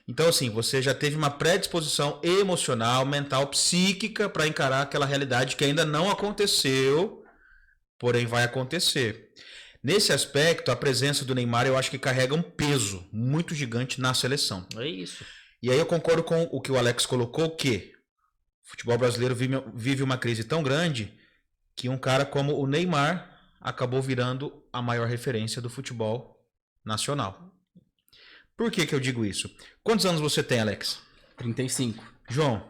Então, assim, você já teve uma predisposição emocional, mental, psíquica para encarar aquela realidade que ainda não aconteceu, porém vai acontecer. Nesse aspecto, a presença do Neymar eu acho que carrega um peso muito gigante na seleção. É isso. E aí eu concordo com o que o Alex colocou, que o futebol brasileiro vive uma crise tão grande que um cara como o Neymar acabou virando a maior referência do futebol nacional. Por que eu digo isso? Quantos anos você tem, Alex? 35. João?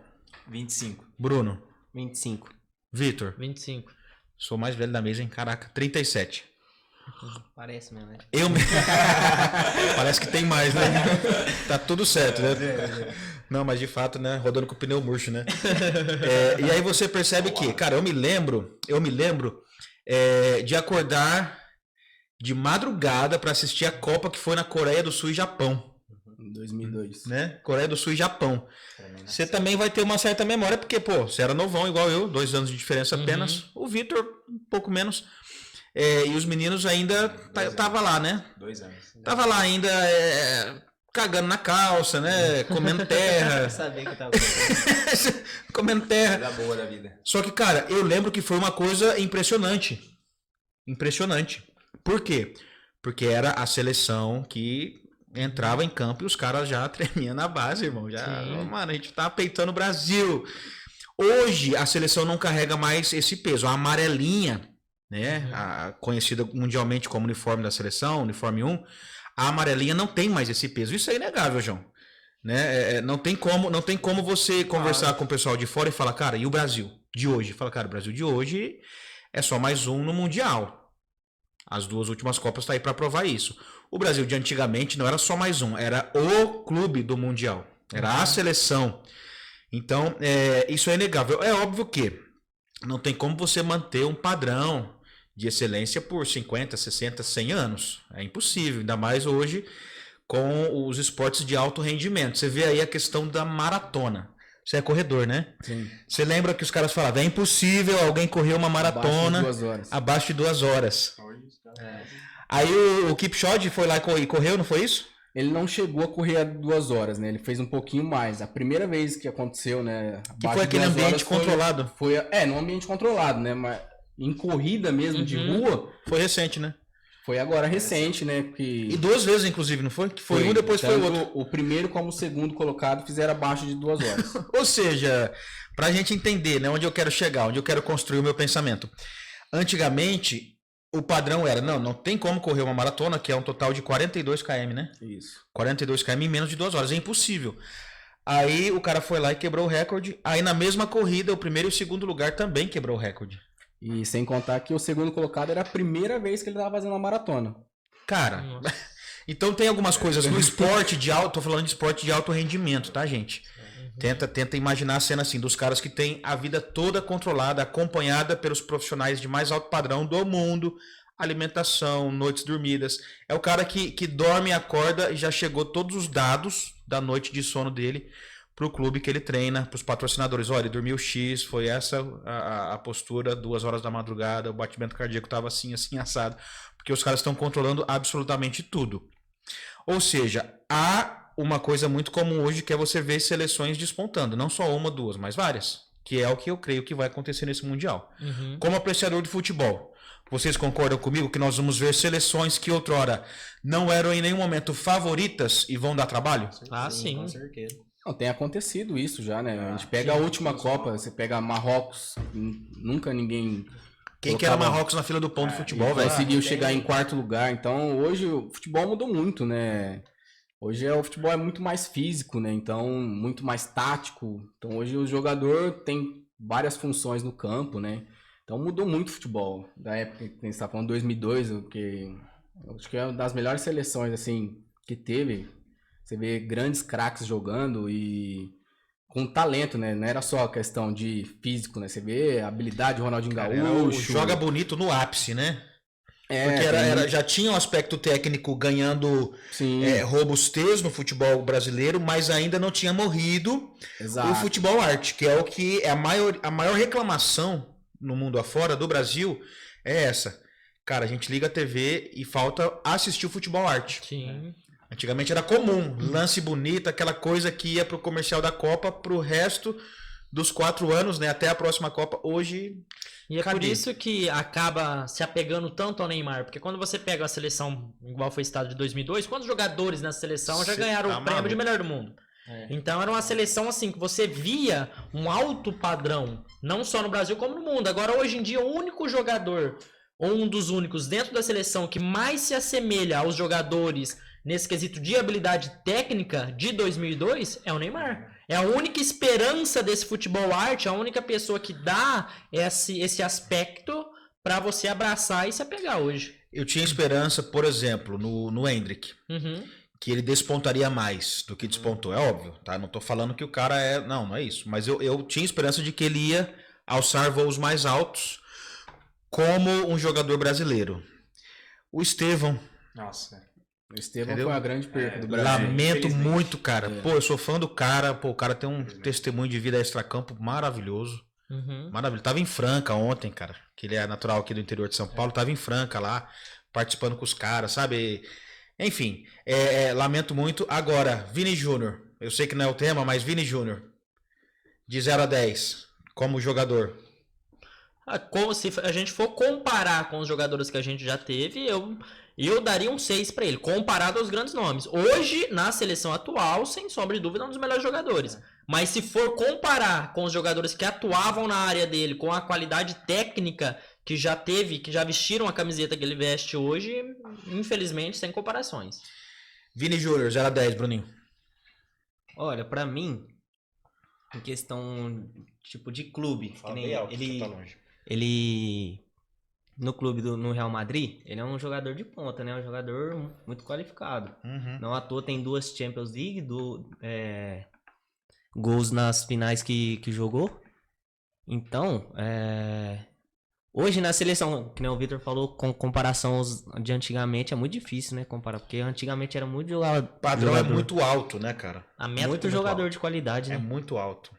25. Bruno? 25. Vitor? 25. Sou mais velho da mesa, hein? Caraca, 37. Parece mesmo, né? Parece que tem mais, né? Tá tudo certo, né? Não, mas de fato, né? Rodando com o pneu murcho, né? E aí você percebe que, cara, eu me lembro de acordar de madrugada para assistir a Copa que foi na Coreia do Sul e Japão. Em 2002. Né? Coreia do Sul e Japão. Você também vai ter uma certa memória, porque, pô, você era novão igual eu, 2 anos de diferença apenas. O Vitor, um pouco menos. e os meninos ainda tava lá, né? 2 anos. Tava lá ainda cagando na calça, né? Comendo terra. Eu sabia que tava Comendo terra. Coisa boa da vida. Só que, cara, eu lembro que foi uma coisa impressionante. Impressionante. Por quê? Porque era a seleção que entrava em campo e os caras já tremiam na base, irmão. Já, mano, a gente tá peitando o Brasil. Hoje, a seleção não carrega mais esse peso. A amarelinha, né? A conhecida mundialmente como uniforme da seleção, uniforme 1, a amarelinha não tem mais esse peso. Isso é inegável, João. Né? Não tem como você conversar com o pessoal de fora e falar, cara, e o Brasil de hoje? Fala, cara, o Brasil de hoje é só mais um no Mundial. As 2 últimas Copas tá aí para provar isso. O Brasil de antigamente não era só mais um, era o clube do Mundial. Era a seleção. Então, isso é inegável. É óbvio que não tem como você manter um padrão de excelência por 50, 60, 100 anos. É impossível, ainda mais hoje com os esportes de alto rendimento. Você vê aí a questão da maratona. Você é corredor, né? Sim. Você lembra que os caras falavam, é impossível alguém correr uma maratona abaixo de 2 horas. Aí o Kipchoge foi lá e correu, não foi isso? Ele não chegou a correr a 2 horas, né? Ele fez um pouquinho mais. A primeira vez que aconteceu, né? Que foi aquele ambiente controlado. Foi num ambiente controlado, né? Mas em corrida mesmo, de rua... Foi recente, né? Foi agora recente, né? E 2 vezes, inclusive, não foi? Que foi um, depois foi o outro. O primeiro como o segundo colocado fizeram abaixo de 2 horas. Ou seja, pra gente entender, né, onde eu quero chegar, onde eu quero construir o meu pensamento. Antigamente, o padrão era, não tem como correr uma maratona, que é um total de 42 km, né? Isso. 42 km em menos de 2 horas, é impossível. Aí o cara foi lá e quebrou o recorde. Aí na mesma corrida, o primeiro e o segundo lugar também quebrou o recorde. E sem contar que o segundo colocado era a primeira vez que ele estava fazendo uma maratona. Cara, então tem algumas coisas no esporte de alto, tô falando de esporte de alto rendimento, tá, gente? Tenta imaginar a cena assim, dos caras que têm a vida toda controlada, acompanhada pelos profissionais de mais alto padrão do mundo, alimentação, noites dormidas. É o cara que dorme e acorda e já chegou todos os dados da noite de sono dele pro clube que ele treina, pros patrocinadores. Olha, ele dormiu X, foi essa a postura, 2 horas da madrugada, o batimento cardíaco tava assim, assado. Porque os caras estão controlando absolutamente tudo. Ou seja, há uma coisa muito comum hoje que é você ver seleções despontando. Não só uma, 2, mas várias. Que é o que eu creio que vai acontecer nesse Mundial. Como apreciador de futebol, vocês concordam comigo que nós vamos ver seleções que outrora não eram em nenhum momento favoritas e vão dar trabalho? Sim. Com certeza. Não, tem acontecido isso já, né? A gente pega a última Copa, você pega Marrocos, nunca ninguém... Quem que era Marrocos na fila do pão do futebol, velho? Conseguiu chegar em 4º lugar. Então, hoje o futebol mudou muito, né? Hoje o futebol é muito mais físico, né? Então, muito mais tático. Então, hoje o jogador tem várias funções no campo, né? Então, mudou muito o futebol. Da época que a gente está falando, 2002, que acho que é uma das melhores seleções, assim, que teve. Você vê grandes craques jogando e com talento, né? Não era só questão de físico, né? Você vê a habilidade do Ronaldinho Gaúcho. Joga bonito no ápice, né? Porque já tinha um aspecto técnico ganhando robustez no futebol brasileiro, mas ainda não tinha morrido o futebol arte, que é o que é a maior reclamação no mundo afora do Brasil é essa. Cara, a gente liga a TV e falta assistir o futebol arte. Sim. Antigamente era comum, lance bonito, aquela coisa que ia pro comercial da Copa pro resto dos 4 anos, né? Até a próxima Copa. Hoje, E é cadê? por isso que acaba se apegando tanto ao Neymar. Porque quando você pega a seleção, igual foi estado de 2002, quantos jogadores na seleção já ganharam o prêmio de melhor do mundo? Então era uma seleção assim, que você via um alto padrão, não só no Brasil como no mundo. Agora hoje em dia o único jogador, ou um dos únicos dentro da seleção que mais se assemelha aos jogadores nesse quesito de habilidade técnica de 2002 é o Neymar. É a única esperança desse futebol arte, a única pessoa que dá esse aspecto pra você abraçar e se apegar hoje. Eu tinha esperança, por exemplo, no Hendrick, que ele despontaria mais do que despontou. É óbvio, tá? Não tô falando que o cara é... Não é isso. Mas eu tinha esperança de que ele ia alçar voos mais altos como um jogador brasileiro. O Estevão... Nossa, O Estevão Entendeu? foi a grande perca do Brasil. Lamento muito, cara. Pô, eu sou fã do cara. Pô, o cara tem um testemunho de vida extracampo maravilhoso. Uhum. Maravilha. Tava em Franca ontem, cara. Que ele é natural aqui do interior de São Paulo. Tava em Franca lá, participando com os caras, sabe? Enfim, lamento muito. Agora, Vini Júnior. Eu sei que não é o tema, mas Vini Júnior. De 0 a 10, como jogador. Como se a gente for comparar com os jogadores que a gente já teve, eu daria um 6 pra ele, comparado aos grandes nomes. Hoje, na seleção atual, sem sombra de dúvida, é um dos melhores jogadores. Mas se for comparar com os jogadores que atuavam na área dele, com a qualidade técnica que já teve, que já vestiram a camiseta que ele veste hoje, infelizmente, sem comparações. Vini Júnior, 0 a 10, Bruninho. Olha, pra mim, em questão tipo de clube, que nem ele no clube no Real Madrid, ele é um jogador de ponta, né? Um jogador muito qualificado. Uhum. Não à toa tem 2 Champions League, gols nas finais que jogou. Então, hoje na seleção, que nem o Vitor falou, com comparação de antigamente, é muito difícil, né? Comparar, porque antigamente era muito jogador. O padrão é muito alto, né, cara? A meta Muito jogador de qualidade, É né? muito alto.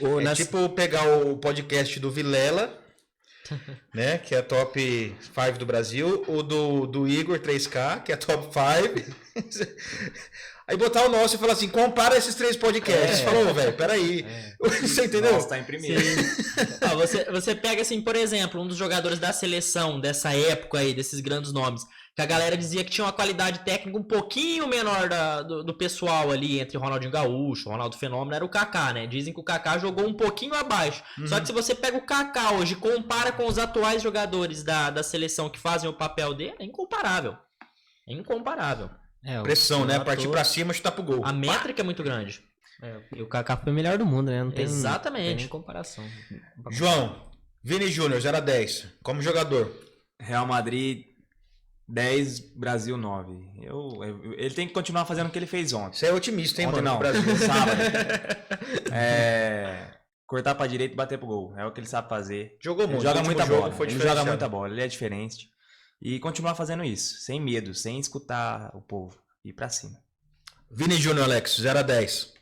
Ou nas- Tipo pegar o podcast do Vilela, né? Que é top 5 do Brasil. O do Igor 3K, que é top 5. Aí botar o nosso e falar assim, compara esses 3 podcasts. Falou, velho, peraí. Você entendeu? Nossa, tá em primeiro. Você pega, assim, por exemplo, um dos jogadores da seleção dessa época aí, desses grandes nomes, que a galera dizia que tinha uma qualidade técnica um pouquinho menor do pessoal ali, entre Ronaldinho Gaúcho, Ronaldo Fenômeno, era o Kaká, né? Dizem que o Kaká jogou um pouquinho abaixo. Só que se você pega o Kaká hoje e compara com os atuais jogadores da seleção que fazem o papel dele, é incomparável. É incomparável. Pressão, né? Partir pra cima, chutar pro gol. A métrica é muito grande. E o Kaká foi o melhor do mundo, né? Não tem, Exatamente. Não tem nem comparação. João, Vini Júnior, 0 a 10. Como jogador. Real Madrid 10, Brasil 9. Ele tem que continuar fazendo o que ele fez ontem. Você é otimista, hein, Ontem mano? não, pro Brasil. sábado. Cortar pra direita e bater pro gol. É o que ele sabe fazer. Jogou Ele muito. joga O último muita jogo bola. foi Ele joga diferenciado. muita bola. Ele é diferente. E continuar fazendo isso. Sem medo, sem escutar o povo. Ir pra cima. Vini Júnior, Alex, 0 a 10.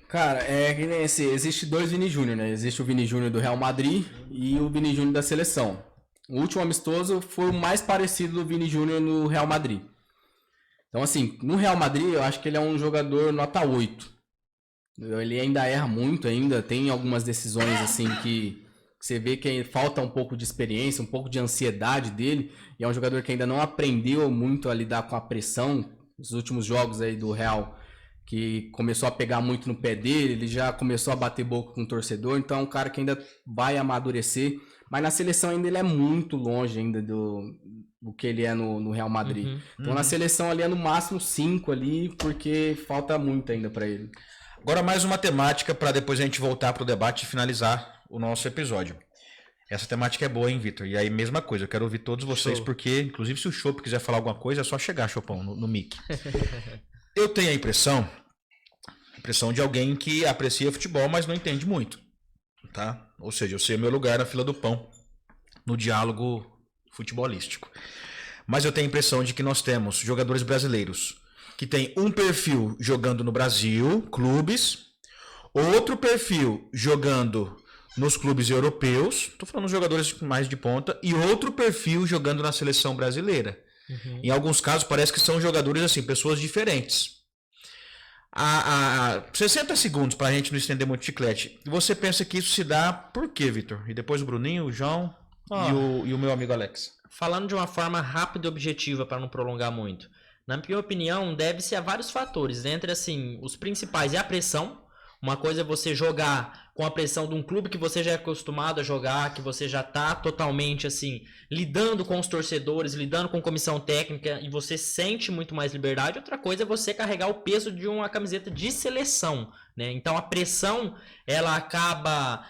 Cara, que nem existe 2 Vini Júnior, né? Existe o Vini Júnior do Real Madrid e o Vini Júnior da seleção. O último amistoso foi o mais parecido do Vini Júnior no Real Madrid. Então, assim, no Real Madrid eu acho que ele é um jogador nota 8. Ele ainda erra muito, ainda tem algumas decisões assim que você vê que falta um pouco de experiência, um pouco de ansiedade dele. E é um jogador que ainda não aprendeu muito a lidar com a pressão. Os últimos jogos aí do Real, que começou a pegar muito no pé dele, ele já começou a bater boca com o torcedor. Então é um cara que ainda vai amadurecer. Mas na seleção ainda ele é muito longe ainda do que ele é no Real Madrid. Então na seleção ali é no máximo 5 ali, porque falta muito ainda pra ele. Agora mais uma temática para depois a gente voltar pro debate e finalizar o nosso episódio. Essa temática é boa, hein, Vitor? E aí, mesma coisa, eu quero ouvir todos vocês, Show. porque, inclusive, se o Chopp quiser falar alguma coisa, é só chegar, Chopão, no mic. Eu tenho a impressão de alguém que aprecia futebol, mas não entende muito, tá? Ou seja, eu sei o meu lugar na fila do pão, no diálogo futebolístico. Mas eu tenho a impressão de que nós temos jogadores brasileiros que tem um perfil jogando no Brasil, clubes, outro perfil jogando nos clubes europeus, tô falando dos jogadores mais de ponta, e outro perfil jogando na seleção brasileira. Em alguns casos parece que são jogadores assim, pessoas diferentes. 60 segundos pra gente não estender muito chiclete. Você pensa que isso se dá por quê, Vitor? E depois o Bruninho, o João e o meu amigo Alex. Falando de uma forma rápida e objetiva para não prolongar muito. Na minha opinião, deve-se a vários fatores. Entre assim, os principais é a pressão. Uma coisa é você jogar com a pressão de um clube que você já é acostumado a jogar, que você já está totalmente assim, lidando com os torcedores, lidando com comissão técnica, e você sente muito mais liberdade. Outra coisa é você carregar o peso de uma camiseta de seleção, né? Então a pressão, ela acaba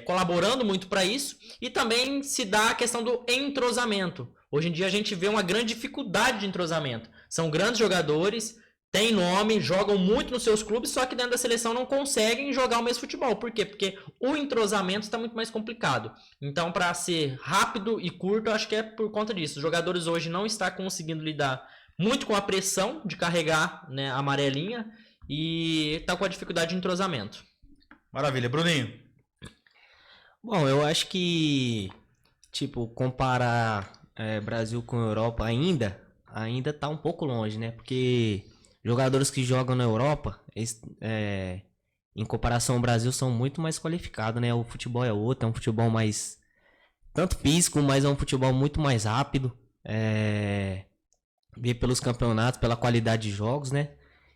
colaborando muito para isso, e também se dá a questão do entrosamento. Hoje em dia a gente vê uma grande dificuldade de entrosamento. São grandes jogadores, têm nome, jogam muito nos seus clubes, só que dentro da seleção não conseguem jogar o mesmo futebol. Por quê? Porque o entrosamento está muito mais complicado. Então, para ser rápido e curto, eu acho que é por conta disso. Os jogadores hoje não estão conseguindo lidar muito com a pressão de carregar, né, a amarelinha, e está com a dificuldade de entrosamento. Maravilha. Bruninho? Bom, eu acho que, tipo, comparar Brasil com Europa ainda tá um pouco longe, né? Porque jogadores que jogam na Europa, em comparação ao Brasil, são muito mais qualificados, né? O futebol é outro, é um futebol mais, tanto físico, mas é um futebol muito mais rápido. Ver pelos campeonatos, pela qualidade de jogos, né?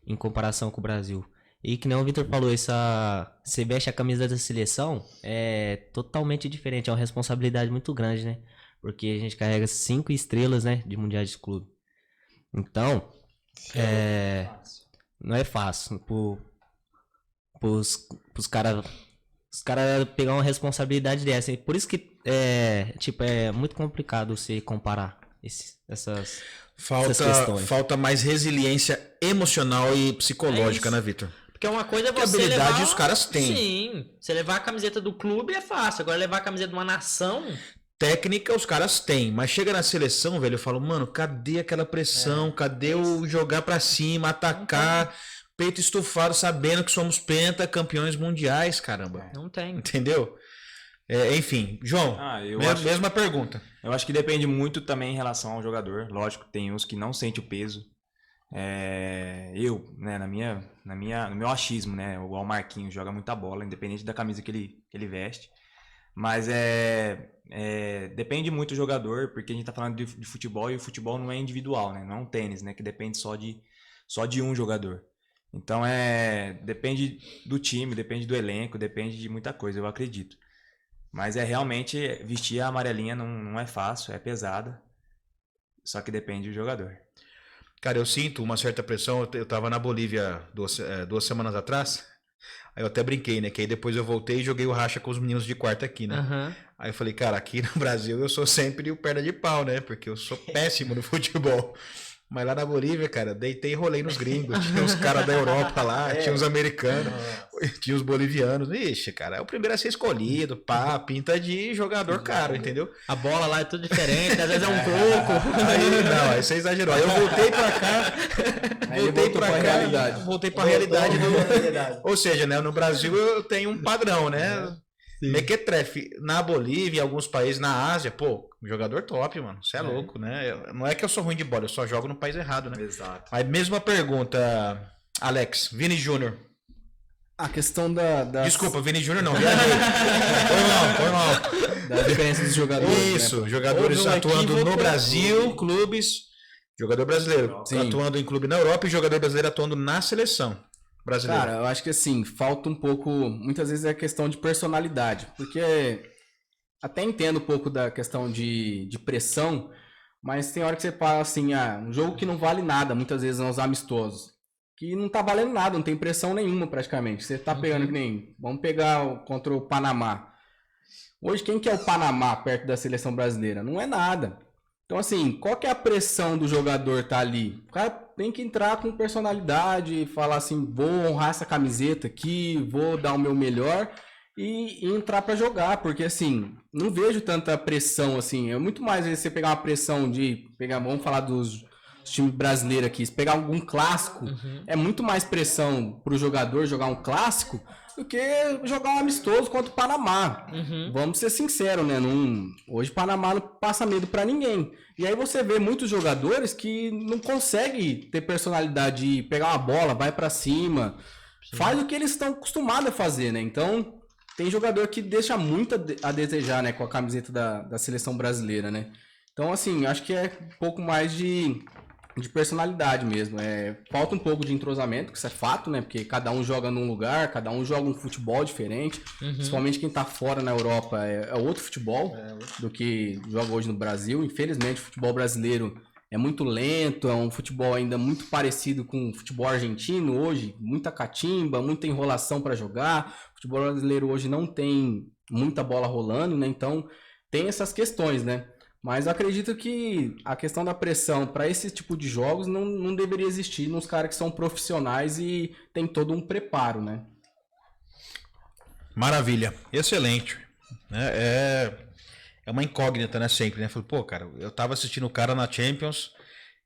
Em comparação com o Brasil. E que nem o Vitor falou, você veste a camisa da seleção, é totalmente diferente, é uma responsabilidade muito grande, né? Porque a gente carrega 5 estrelas, né? De Mundiais de Clube. Então, não é fácil pros caras pegar uma responsabilidade dessa. E por isso que é muito complicado você comparar essas questões. Falta mais resiliência emocional e psicológica, É isso. né, Vitor? Porque uma coisa é Que você habilidade levar... os caras têm. Sim. Você levar a camiseta do clube é fácil. Agora levar a camiseta de uma nação... Técnica os caras têm, mas chega na seleção, velho, eu falo, mano, cadê aquela pressão? Cadê o jogar pra cima, atacar, peito estufado, sabendo que somos pentacampeões mundiais, caramba. Não tem. Entendeu? Enfim, João, mesma pergunta. Eu acho que depende muito também em relação ao jogador. Lógico, tem uns que não sentem o peso. Né, no meu achismo, né, igual o Marquinhos, joga muita bola, independente da camisa que ele veste. Mas depende muito do jogador, porque a gente tá falando de futebol e o futebol não é individual, né? Não é um tênis, né? Que depende só de um jogador. Então depende do time, depende do elenco, depende de muita coisa, eu acredito. Mas realmente vestir a amarelinha não é fácil, é pesada. Só que depende do jogador. Cara, eu sinto uma certa pressão. Eu tava na Bolívia 2 semanas atrás. Aí eu até brinquei, né? Que aí depois eu voltei e joguei o racha com os meninos de quarta aqui, né? Aham. Aí eu falei, cara, aqui no Brasil eu sou sempre o perna de pau, né? Porque eu sou péssimo no futebol. Mas lá na Bolívia, cara, deitei e rolei nos gringos. Tinha os caras da Europa lá, tinha os americanos, tinha os bolivianos. Ixi, cara, é o primeiro a ser escolhido, pá, pinta de jogador caro, entendeu? A bola lá é tudo diferente, às vezes é um pouco. Aí você exagerou. Aí eu voltei pra cá, voltei pra realidade Ou seja, né, no Brasil eu tenho um padrão, né? Mequetrefe. Na Bolívia, em alguns países, na Ásia, pô, jogador top, mano. Você é louco, né? Não é que eu sou ruim de bola, eu só jogo no país errado, né? Exato. Aí, mesma pergunta, Alex. Vini Júnior. A questão da Desculpa, Vini Júnior não, viajei. Foi mal. da diferença dos jogadores. Isso, né? jogadores Houve um atuando no equívoco. Brasil, clubes. Jogador brasileiro Sim. atuando em clube na Europa e jogador brasileiro atuando na seleção brasileira. Cara, eu acho que assim, falta um pouco, muitas vezes é questão de personalidade, porque até entendo um pouco da questão de pressão, mas tem hora que você fala assim, um jogo que não vale nada, muitas vezes nos amistosos, que não tá valendo nada, não tem pressão nenhuma praticamente. Você tá pegando que nem, vamos pegar contra o Panamá. Hoje quem que é o Panamá perto da seleção brasileira? Não é nada. Então, assim, qual que é a pressão do jogador tá ali? O cara tem que entrar com personalidade, falar assim, vou honrar essa camiseta aqui, vou dar o meu melhor e entrar pra jogar, porque, assim, não vejo tanta pressão, assim, é muito mais você pegar uma pressão vamos falar dos times brasileiros aqui, se pegar algum clássico, é muito mais pressão pro jogador jogar um clássico do que jogar um amistoso contra o Panamá. Vamos ser sinceros, né? Hoje o Panamá não passa medo pra ninguém. E aí você vê muitos jogadores que não conseguem ter personalidade de pegar uma bola, vai pra cima, faz o que eles estão acostumados a fazer, né? Então, tem jogador que deixa muito a desejar, né? Com a camiseta da seleção brasileira, né? Então, assim, acho que é um pouco mais de personalidade mesmo. Falta um pouco de entrosamento, que isso é fato, né? Porque cada um joga num lugar, cada um joga um futebol diferente. Principalmente quem tá fora na Europa é outro futebol do que joga hoje no Brasil. Infelizmente, o futebol brasileiro é muito lento, é um futebol ainda muito parecido com o futebol argentino hoje. Muita catimba, muita enrolação para jogar. O futebol brasileiro hoje não tem muita bola rolando, né? Então, tem essas questões, né? Mas eu acredito que a questão da pressão para esse tipo de jogos não deveria existir nos caras que são profissionais e tem todo um preparo, né? Maravilha, excelente. É uma incógnita, né, sempre, né? Falei, pô, cara, eu tava assistindo o cara na Champions,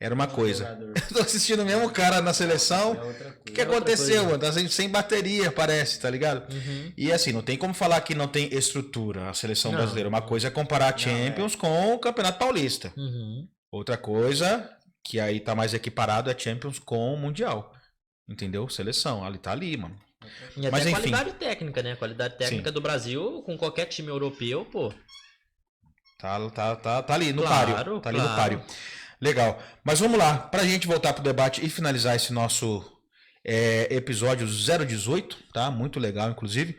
era uma coisa. Jogador. Tô assistindo o mesmo cara na seleção. É outra O que coisa. aconteceu, mano? Tá sem bateria, parece, tá ligado? Uhum. E assim, não tem como falar que não tem estrutura a seleção Não. brasileira. Uma coisa é comparar a Champions com o Campeonato Paulista. Uhum. Outra coisa, que aí tá mais equiparado, é Champions com o Mundial. Entendeu? Seleção, ali tá ali, mano. E até Mas, enfim. qualidade técnica, né? Qualidade técnica Sim. do Brasil com qualquer time europeu, pô. Tá ali no Claro, páreo. Tá ali no claro. páreo. Legal. Mas vamos lá, pra gente voltar pro debate e finalizar esse nosso episódio 018, tá? Muito legal, inclusive.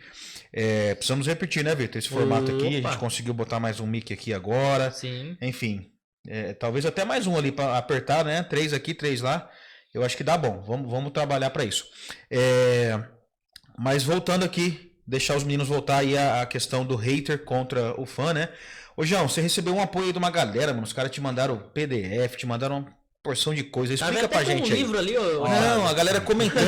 Precisamos repetir, né, Vitor? Esse formato aqui, a gente Opa. conseguiu botar mais um mic aqui agora. Sim. Enfim, talvez até mais um ali pra apertar, né? 3 aqui, 3 lá. Eu acho que dá bom. Vamos trabalhar pra isso. Mas voltando aqui, deixar os meninos voltar aí a questão do hater contra o fã, né? Ô, João, você recebeu um apoio aí de uma galera, mano. Os caras te mandaram PDF, te mandaram uma porção de coisa. Tá Explica vendo pra até gente um aí. livro ali, ó. Não, a galera comentando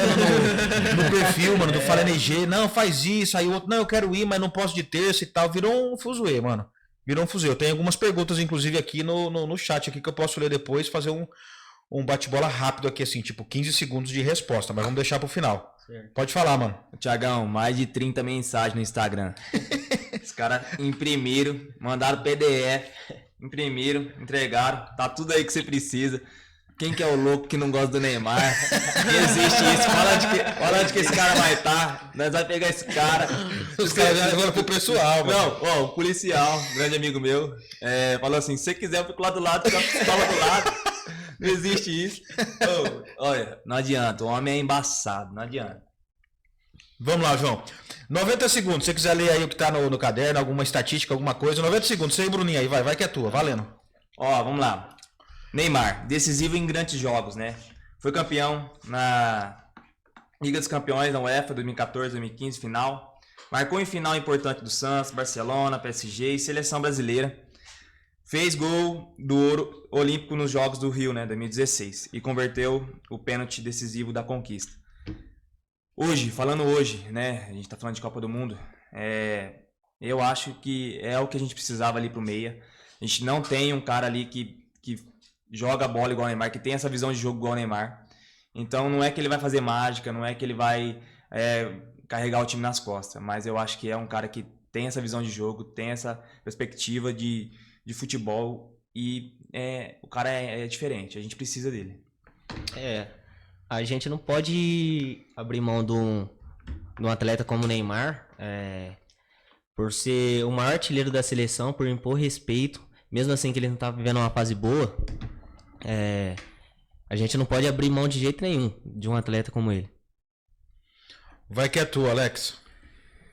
no perfil, mano, do Fala NG. Não, faz isso. Aí o outro, não, eu quero ir, mas não posso de terça e tal. Virou um fuzuê, mano. Virou um fuzuê. Eu tenho algumas perguntas, inclusive, aqui no chat aqui que eu posso ler depois, fazer um bate-bola rápido aqui, assim, tipo 15 segundos de resposta, mas vamos deixar pro final. Certo. Pode falar, mano. Tiagão, mais de 30 mensagens no Instagram. Os caras imprimiram, mandaram PDF, imprimiram, entregaram. Tá tudo aí que você precisa. Quem que é o louco que não gosta do Neymar? Não existe isso. Fala onde que esse cara vai estar. Nós vamos pegar esse cara. Os caras já levaram pro pessoal, mano. Não, ó, o policial, grande amigo meu, falou assim: se você quiser, eu fico lá do lado, fica a pistola do lado. Não existe isso. Ô, olha, não adianta. O homem é embaçado, não adianta. Vamos lá, João. 90 segundos. Se você quiser ler aí o que tá no caderno, alguma estatística, alguma coisa. 90 segundos. Você aí, Bruninho, aí. Vai que é tua. Valendo. Ó, vamos lá. Neymar, decisivo em grandes jogos, né? Foi campeão na Liga dos Campeões da UEFA 2014, 2015, final. Marcou em final importante do Santos, Barcelona, PSG e Seleção Brasileira. Fez gol do ouro olímpico nos Jogos do Rio, né, 2016. E converteu o pênalti decisivo da conquista. Hoje, falando hoje, né, a gente tá falando de Copa do Mundo, eu acho que é o que a gente precisava ali pro meia. A gente não tem um cara ali que joga bola igual o Neymar, que tem essa visão de jogo igual o Neymar. Então não é que ele vai fazer mágica, não é que ele vai carregar o time nas costas, mas eu acho que é um cara que tem essa visão de jogo, tem essa perspectiva de futebol e o cara é diferente, a gente precisa dele. A gente não pode abrir mão de um atleta como o Neymar, por ser o maior artilheiro da seleção, por impor respeito, mesmo assim que ele não tá vivendo uma fase boa, a gente não pode abrir mão de jeito nenhum de um atleta como ele. Vai que é tua, Alex.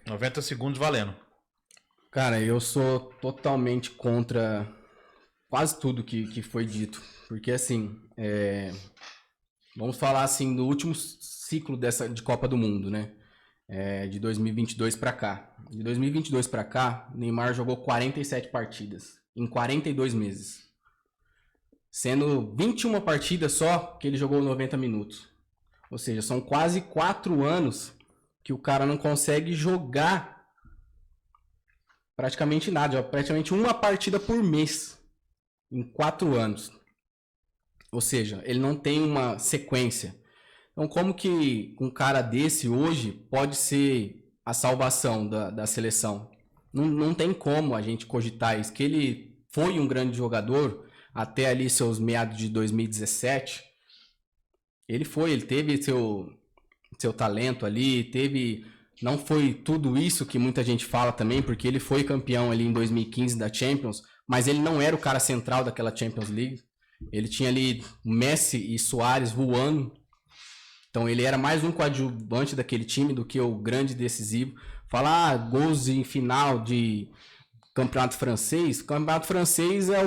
90 segundos valendo. Cara, eu sou totalmente contra quase tudo que foi dito. Porque, assim, vamos falar, assim, do último ciclo de Copa do Mundo, né? De 2022 pra cá. De 2022 pra cá, Neymar jogou 47 partidas em 42 meses. Sendo 21 partidas só que ele jogou 90 minutos. Ou seja, são quase 4 anos que o cara não consegue jogar praticamente nada, praticamente uma partida por mês em 4 anos. Ou seja, ele não tem uma sequência. Então, como que um cara desse hoje pode ser a salvação da seleção? Não tem como a gente cogitar isso. Que ele foi um grande jogador até ali seus meados de 2017. Ele teve seu talento ali, não foi tudo isso que muita gente fala também, porque ele foi campeão ali em 2015 da Champions, mas ele não era o cara central daquela Champions League. Ele tinha ali Messi e Suárez voando. Então ele era mais um coadjuvante daquele time do que o grande decisivo. Falar gols em final de Campeonato Francês. O Campeonato Francês é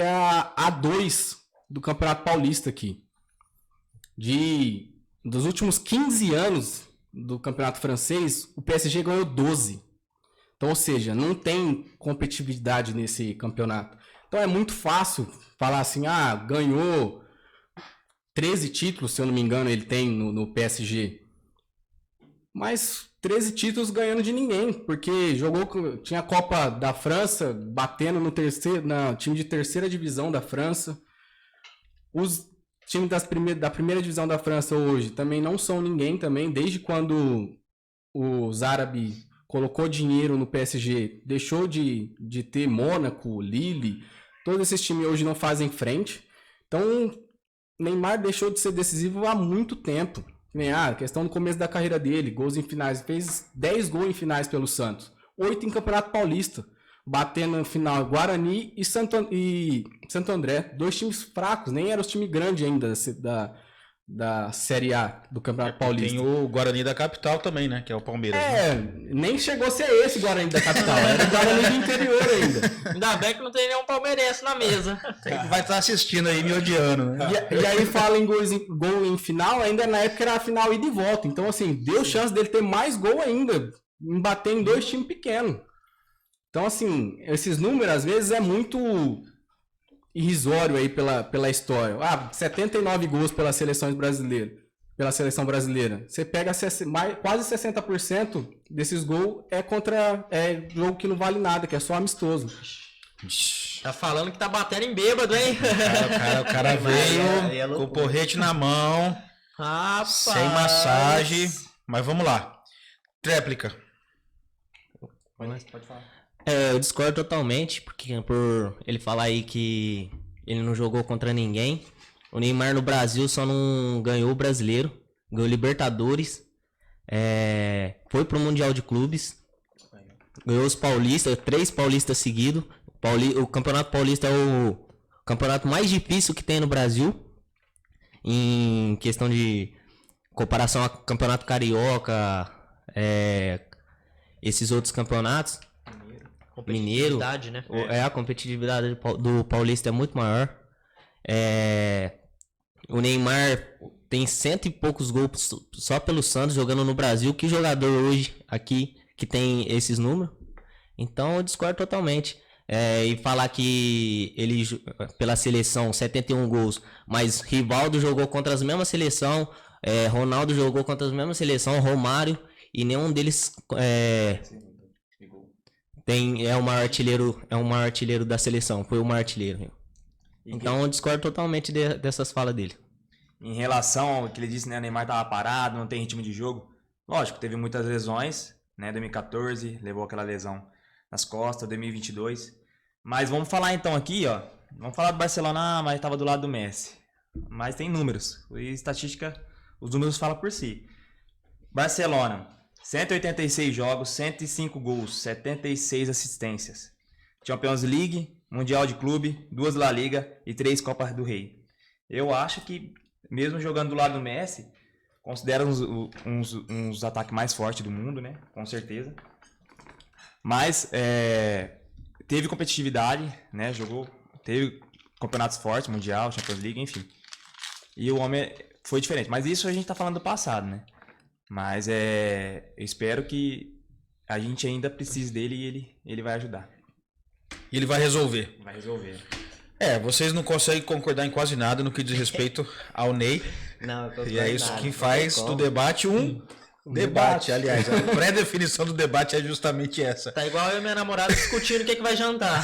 a A2 do Campeonato Paulista aqui. Dos últimos 15 anos do Campeonato Francês, o PSG ganhou 12. Então, ou seja, não tem competitividade nesse campeonato. Então é muito fácil falar assim, ganhou 13 títulos, se eu não me engano, ele tem no PSG. Mas 13 títulos ganhando de ninguém, porque tinha a Copa da França, batendo no time de terceira divisão da França. Os time da primeira divisão da França hoje também não são ninguém também, desde quando o Zarabi colocou dinheiro no PSG, deixou de ter Mônaco, Lille, todos esses times hoje não fazem frente. Então, Neymar deixou de ser decisivo há muito tempo. Questão do começo da carreira dele, gols em finais, fez 10 gols em finais pelo Santos, 8 em Campeonato Paulista, batendo no final Guarani e Santo André, 2 times fracos, nem eram os times grandes ainda da Série A do Campeonato Paulista. Tem o Guarani da capital também, né? Que é o Palmeiras. Nem chegou a ser esse Guarani da capital, era o Guarani do interior ainda. Ainda bem que não tem nenhum palmeirense na mesa. Vai estar assistindo aí, me odiando, né? E aí fala em gol em final, ainda na época era a final ida e volta. Então, assim, deu chance dele ter mais gol ainda, em bater em 2 times pequenos. Então, assim, esses números às vezes é muito irrisório aí pela história. 79 gols pela seleção brasileira. Você pega quase 60% desses gols é jogo que não vale nada, que é só amistoso. Tá falando que tá batendo em bêbado, hein? O cara veio com o porrete na mão, Rapaz. sem massagem. Mas vamos lá. Tréplica. Pode falar. Eu discordo totalmente, porque por ele falar aí que ele não jogou contra ninguém. O Neymar no Brasil só não ganhou o Brasileiro, ganhou o Libertadores, foi pro Mundial de Clubes, ganhou os Paulistas, 3 Paulistas seguidos. O Campeonato Paulista é o campeonato mais difícil que tem no Brasil, em questão de comparação ao Campeonato Carioca, esses outros campeonatos. Mineiro, né? A competitividade do Paulista é muito maior. O Neymar tem 100 e poucos gols só pelo Santos jogando no Brasil. Que jogador hoje aqui que tem esses números? Então eu discordo totalmente. E falar que ele pela seleção 71 gols, mas Rivaldo jogou contra as mesmas seleção, Ronaldo jogou contra as mesmas seleção, Romário, e nenhum deles é o maior artilheiro da seleção, foi o maior artilheiro. Então eu discordo totalmente dessas falas dele. Em relação ao que ele disse, né, o Neymar tava parado, não tem ritmo de jogo. Lógico, teve muitas lesões, né, 2014, levou aquela lesão nas costas, 2022. Mas vamos falar então aqui, ó, vamos falar do Barcelona, mas tava do lado do Messi. Mas tem números, e estatística, os números falam por si. Barcelona, 186 jogos, 105 gols, 76 assistências. Champions League, Mundial de Clube, 2 La Liga e 3 Copas do Rei. Eu acho que, mesmo jogando do lado do Messi, considera uns ataques mais fortes do mundo, né? Com certeza. Mas teve competitividade, né? Teve campeonatos fortes, Mundial, Champions League, enfim. E o homem foi diferente. Mas isso a gente tá falando do passado, né? Mas eu espero que a gente ainda precise dele e ele vai ajudar. E ele vai resolver. Vai resolver. Vocês não conseguem concordar em quase nada no que diz respeito ao Ney. Não, E é isso que faz do debate um debate. Aliás, a pré-definição do debate é justamente essa. Tá igual eu e minha namorada discutindo o que vai jantar.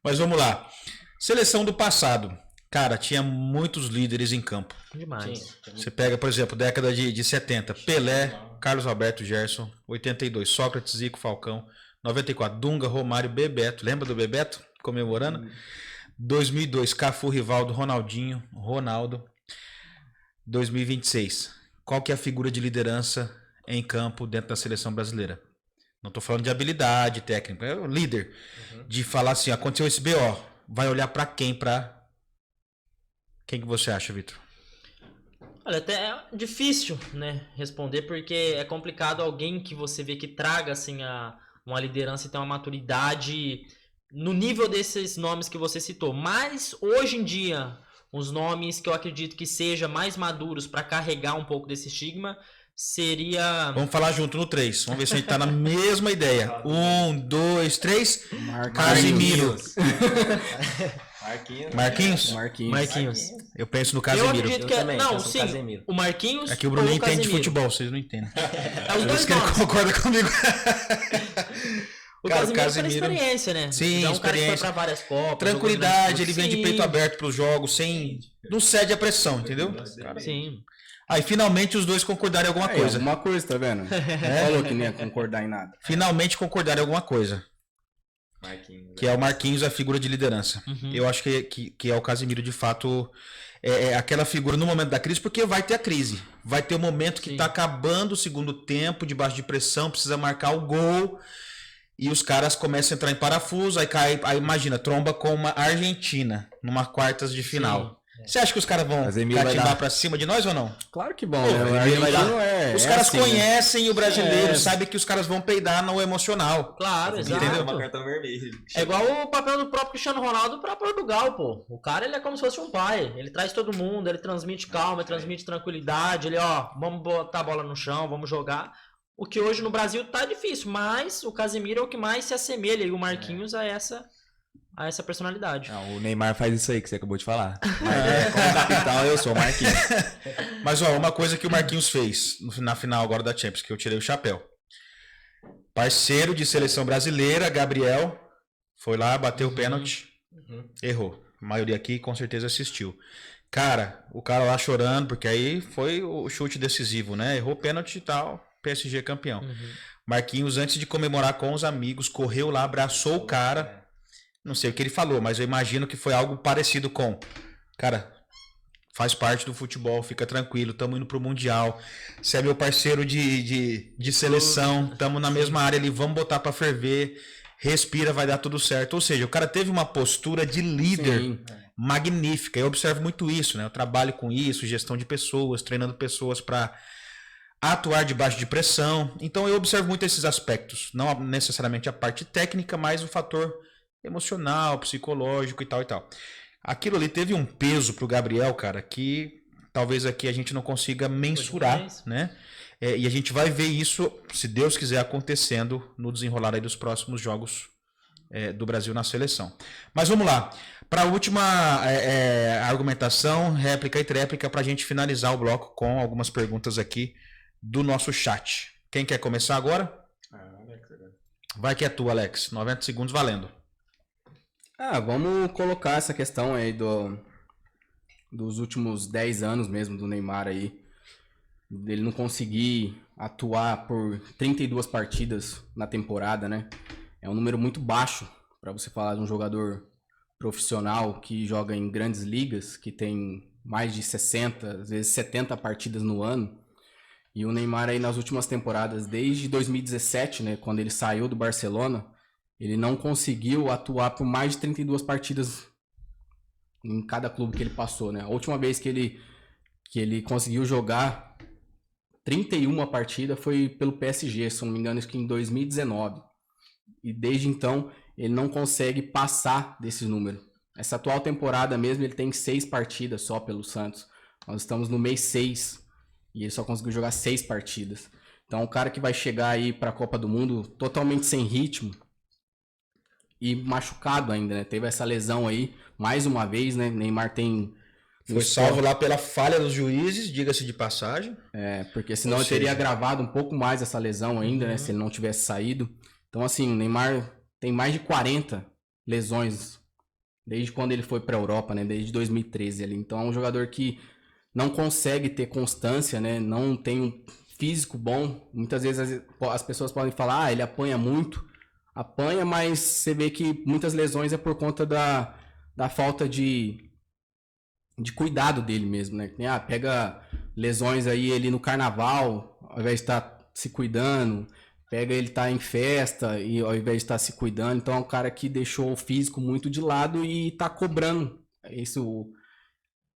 Mas vamos lá. Seleção do passado. Cara, tinha muitos líderes em campo. Demais. Você pega, por exemplo, década de 70. Pelé, Carlos Alberto, Gerson. 82, Sócrates, Zico, Falcão. 94, Dunga, Romário, Bebeto. Lembra do Bebeto? Comemorando. 2002, Cafu, Rivaldo, Ronaldinho, Ronaldo. 2026, qual que é a figura de liderança em campo dentro da seleção brasileira? Não tô falando de habilidade técnica, é o líder. De falar assim, aconteceu esse BO, vai olhar pra quem? Quem que você acha, Vitor? Olha, até é difícil, né, responder, porque é complicado alguém que você vê que traga, assim, uma liderança e tem uma maturidade no nível desses nomes que você citou. Mas, hoje em dia, os nomes que eu acredito que sejam mais maduros para carregar um pouco desse estigma seria... Vamos falar junto no 3. Vamos ver se a gente tá na mesma ideia. 1, 2, 3. Casimiro. Marquinhos. Eu penso no Eu Casemiro. acredito que não, sim. Casemiro. O Marquinhos. É que o Bruno ou entende de Casemiro. futebol, vocês não entendem. É os Por dois isso que ele nomes. concorda comigo. O Cara, o Casemiro pela Casemiro- experiência, né? Sim, é um cara que foi experiência. pra várias Copas. Tranquilidade, ele vem de peito Sim. aberto pros jogos, sem. Não cede a pressão, entendeu? Sim. Aí finalmente os dois concordaram em alguma coisa. Alguma coisa, tá vendo? Falou que nem ia concordar em nada. Finalmente concordaram em alguma coisa. Marquinhos. Que é o Marquinhos, a figura de liderança. Eu acho que é o Casemiro, de fato, é aquela figura no momento da crise, porque vai ter a crise. Vai ter o momento que Sim. tá acabando o segundo tempo, debaixo de pressão, precisa marcar o gol. E os caras começam a entrar em parafuso, aí cai, aí imagina, tromba com uma Argentina, numa quartas de final. Você acha que os caras vão Casemiro vai catimbar dar- pra cima de nós ou não? Claro que bom, Pô, né? O ele vai argentino dar- Os é caras assim, né? conhecem o brasileiro, É. sabem que os caras vão peidar no emocional. Claro, exato. Entendeu? Uma cartão vermelho. É igual o papel do próprio Cristiano Ronaldo pra Portugal, pô. O cara, ele é como se fosse um pai. Ele traz todo mundo, ele transmite calma, ele transmite tranquilidade. Ele, ó, vamos botar a bola no chão, vamos jogar. O que hoje no Brasil tá difícil, mas o Casemiro é o que mais se assemelha e o Marquinhos a essa personalidade. Não, o Neymar faz isso aí que você acabou de falar. Mas como capitão, eu sou o Marquinhos. Mas ó, uma coisa que o Marquinhos fez na final agora da Champions, que eu tirei o chapéu. Parceiro de seleção brasileira, Gabriel, foi lá, bateu o pênalti, errou. A maioria aqui com certeza assistiu. Cara, o cara lá chorando, porque aí foi o chute decisivo, né? Errou o pênalti e tal, PSG campeão. Marquinhos, antes de comemorar com os amigos, correu lá, abraçou o cara. Não sei o que ele falou, mas eu imagino que foi algo parecido com... Cara, faz parte do futebol, fica tranquilo, estamos indo pro Mundial. Você é meu parceiro de seleção, estamos na mesma área ali, vamos botar para ferver, respira, vai dar tudo certo. Ou seja, o cara teve uma postura de líder Sim. magnífica. Eu observo muito isso, né? Eu trabalho com isso, gestão de pessoas, treinando pessoas para atuar debaixo de pressão. Então eu observo muito esses aspectos, não necessariamente a parte técnica, mas o fator emocional, psicológico e tal e tal. Aquilo ali teve um peso pro Gabriel, cara, que talvez aqui a gente não consiga mensurar, demais. né? E a gente vai ver isso, se Deus quiser, acontecendo no desenrolar aí dos próximos jogos do Brasil na seleção. Mas vamos lá. Para a última argumentação, réplica e tréplica, para a gente finalizar o bloco com algumas perguntas aqui do nosso chat. Quem quer começar agora? Vai que é tu, Alex. 90 segundos valendo. Vamos colocar essa questão aí dos últimos 10 anos mesmo do Neymar aí. Dele não conseguir atuar por 32 partidas na temporada, né? É um número muito baixo para você falar de um jogador profissional que joga em grandes ligas, que tem mais de 60, às vezes 70 partidas no ano. E o Neymar aí nas últimas temporadas, desde 2017, né, quando ele saiu do Barcelona, ele não conseguiu atuar por mais de 32 partidas em cada clube que ele passou, né? A última vez que ele conseguiu jogar 31 partidas foi pelo PSG, se não me engano, acho que em 2019. E desde então, ele não consegue passar desse número. Essa atual temporada mesmo, ele tem 6 partidas só pelo Santos. Nós estamos no mês 6 e ele só conseguiu jogar 6 partidas. Então, o cara que vai chegar aí para a Copa do Mundo totalmente sem ritmo, e machucado ainda, né? Teve essa lesão aí, mais uma vez, né? Neymar tem... Foi salvo lá pela falha dos juízes, diga-se de passagem. Porque senão Ou ele teria seja- agravado um pouco mais essa lesão ainda, né? Se ele não tivesse saído. Então, assim, o Neymar tem mais de 40 lesões desde quando ele foi para a Europa, né? Desde 2013 ali. Então, é um jogador que não consegue ter constância, né? Não tem um físico bom. Muitas vezes as pessoas podem falar, ele apanha muito. Apanha, mas você vê que muitas lesões é por conta da falta de cuidado dele mesmo, né? Pega lesões aí ele no carnaval, ao invés de estar se cuidando, pega ele tá em festa e ao invés de estar se cuidando, então é um cara que deixou o físico muito de lado e tá cobrando. Isso,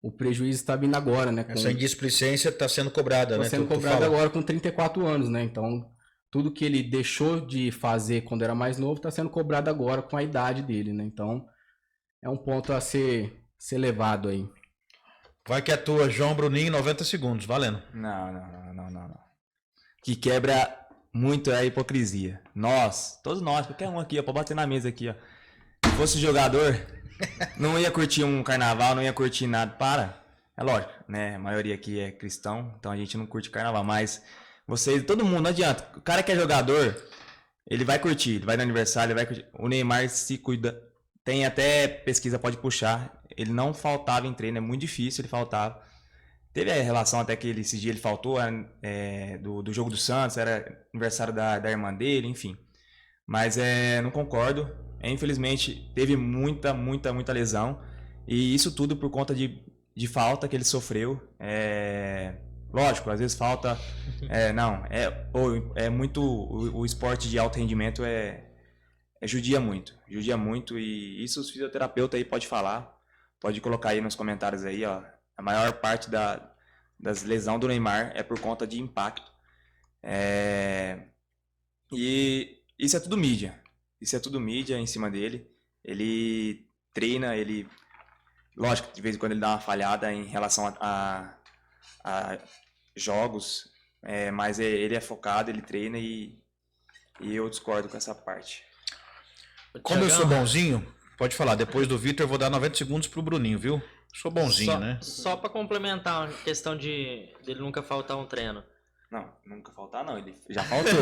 o prejuízo está vindo agora, né? Essa indisplicência está sendo cobrada, Tá né? sendo Tu cobrado fala. agora com 34 anos, né? Então, tudo que ele deixou de fazer quando era mais novo está sendo cobrado agora com a idade dele, né? Então, é um ponto a ser levado aí. Vai que é tua, João Bruninho, 90 segundos, valendo. Não. Que quebra muito é a hipocrisia. Todos nós, qualquer um aqui, ó, pode bater na mesa aqui, ó. Se fosse jogador, não ia curtir um carnaval, não ia curtir nada. É lógico, né? A maioria aqui é cristão, então a gente não curte carnaval, mas vocês, todo mundo, não adianta. O cara que é jogador, ele vai curtir, ele vai no aniversário, ele vai curtir. O Neymar se cuida. Tem até pesquisa, pode puxar. Ele não faltava em treino, é muito difícil, ele faltava. Teve a relação até que esse dia ele faltou do jogo do Santos, era aniversário da irmã dele, enfim. Mas não concordo. Infelizmente, teve muita lesão. E isso tudo por conta de falta que ele sofreu. Lógico, às vezes falta... muito... O esporte de alto rendimento judia muito. Judia muito. E isso os fisioterapeutas aí podem falar. Pode colocar aí nos comentários aí, ó. A maior parte das lesões do Neymar é por conta de impacto. E isso é tudo mídia. Isso é tudo mídia em cima dele. Ele treina, lógico, de vez em quando ele dá uma falhada em relação a jogos, mas ele é focado, ele treina e eu discordo com essa parte. Como eu sou bonzinho, pode falar, depois do Vitor eu vou dar 90 segundos pro Bruninho, viu? Sou bonzinho, né? Só pra complementar a questão dele nunca faltar um treino. Não, nunca faltar não, ele já faltou.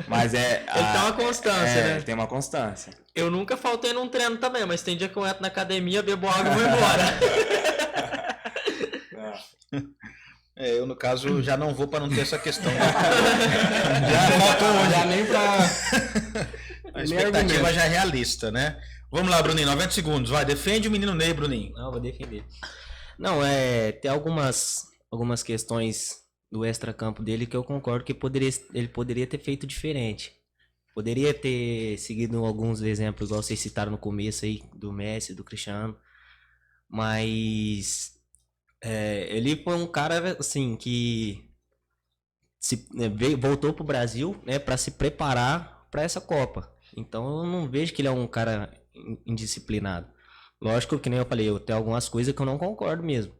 Mas Ele tem uma constância, né? Ele tem uma constância. Eu nunca faltei num treino também, mas tem dia que eu entro na academia, bebo água e vou embora. Eu, no caso, já não vou para não ter essa questão. Já faltou hoje. Já nem pra... A expectativa já é realista, né? Vamos lá, Bruninho, 90 segundos. Vai, defende o menino Ney, Bruninho. Não, vou defender. Não, tem algumas questões do extracampo dele que eu concordo que ele poderia ter feito diferente. Poderia ter seguido alguns exemplos, igual vocês citaram no começo aí, do Messi, do Cristiano. Mas ele foi um cara, assim, que voltou pro Brasil, né, para se preparar para essa Copa. Então eu não vejo que ele é um cara indisciplinado. Lógico que nem eu falei, eu tenho algumas coisas que eu não concordo mesmo.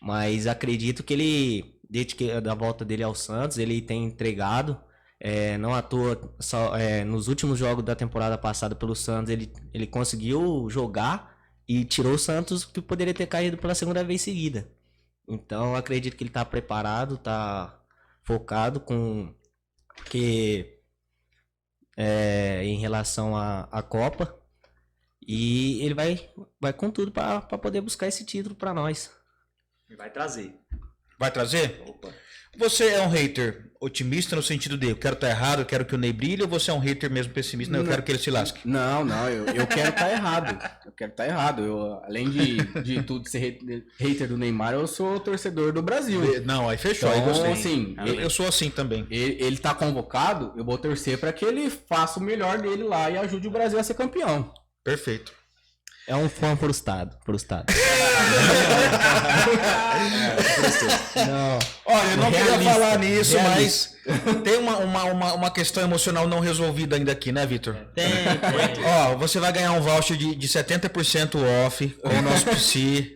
Mas acredito que ele, desde que da volta dele ao Santos, ele tem entregado. Não à toa, nos últimos jogos da temporada passada pelo Santos, ele conseguiu jogar e tirou o Santos, que poderia ter caído pela segunda vez seguida. Então acredito que ele está preparado, está focado em relação à Copa. E ele vai com tudo para poder buscar esse título para nós. E vai trazer. Vai trazer? Opa. Você é um hater otimista no sentido de eu quero estar errado, eu quero que o Ney brilhe, ou você é um hater mesmo pessimista? Não, eu quero que ele se lasque. Não, eu quero estar errado. Eu quero estar errado. Além de tudo ser hater do Neymar, eu sou torcedor do Brasil. Não, aí fechou, Então, aí gostei. assim, eu sou assim também. Ele tá convocado, eu vou torcer para que ele faça o melhor dele lá e ajude o Brasil a ser campeão. Perfeito. É um fã frustrado. Não. Olha, eu não queria Realista, falar nisso, realista. mas tem uma questão emocional não resolvida ainda aqui, né, Vitor? Tem. Ó, você vai ganhar um voucher de 70% off com o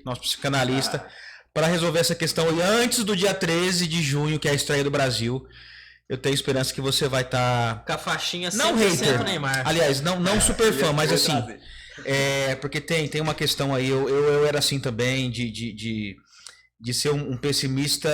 nosso psicanalista, para resolver essa questão. E antes do dia 13 de junho, que é a estreia do Brasil, eu tenho esperança que você vai estar... Com a faixinha 100% Não hater. Neymar. Aliás, não super fã, mas assim... porque tem uma questão aí, eu era assim também, de ser um pessimista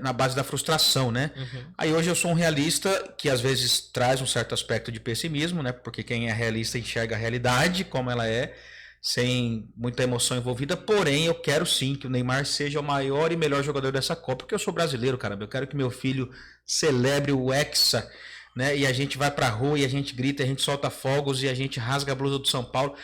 na base da frustração, né? Uhum. Aí hoje eu sou um realista que às vezes traz um certo aspecto de pessimismo, né? Porque quem é realista enxerga a realidade como ela é, sem muita emoção envolvida. Porém, eu quero sim que o Neymar seja o maior e melhor jogador dessa Copa, porque eu sou brasileiro, caramba. Eu quero que meu filho celebre o Hexa, né? E a gente vai pra rua e a gente grita, a gente solta fogos e a gente rasga a blusa do São Paulo.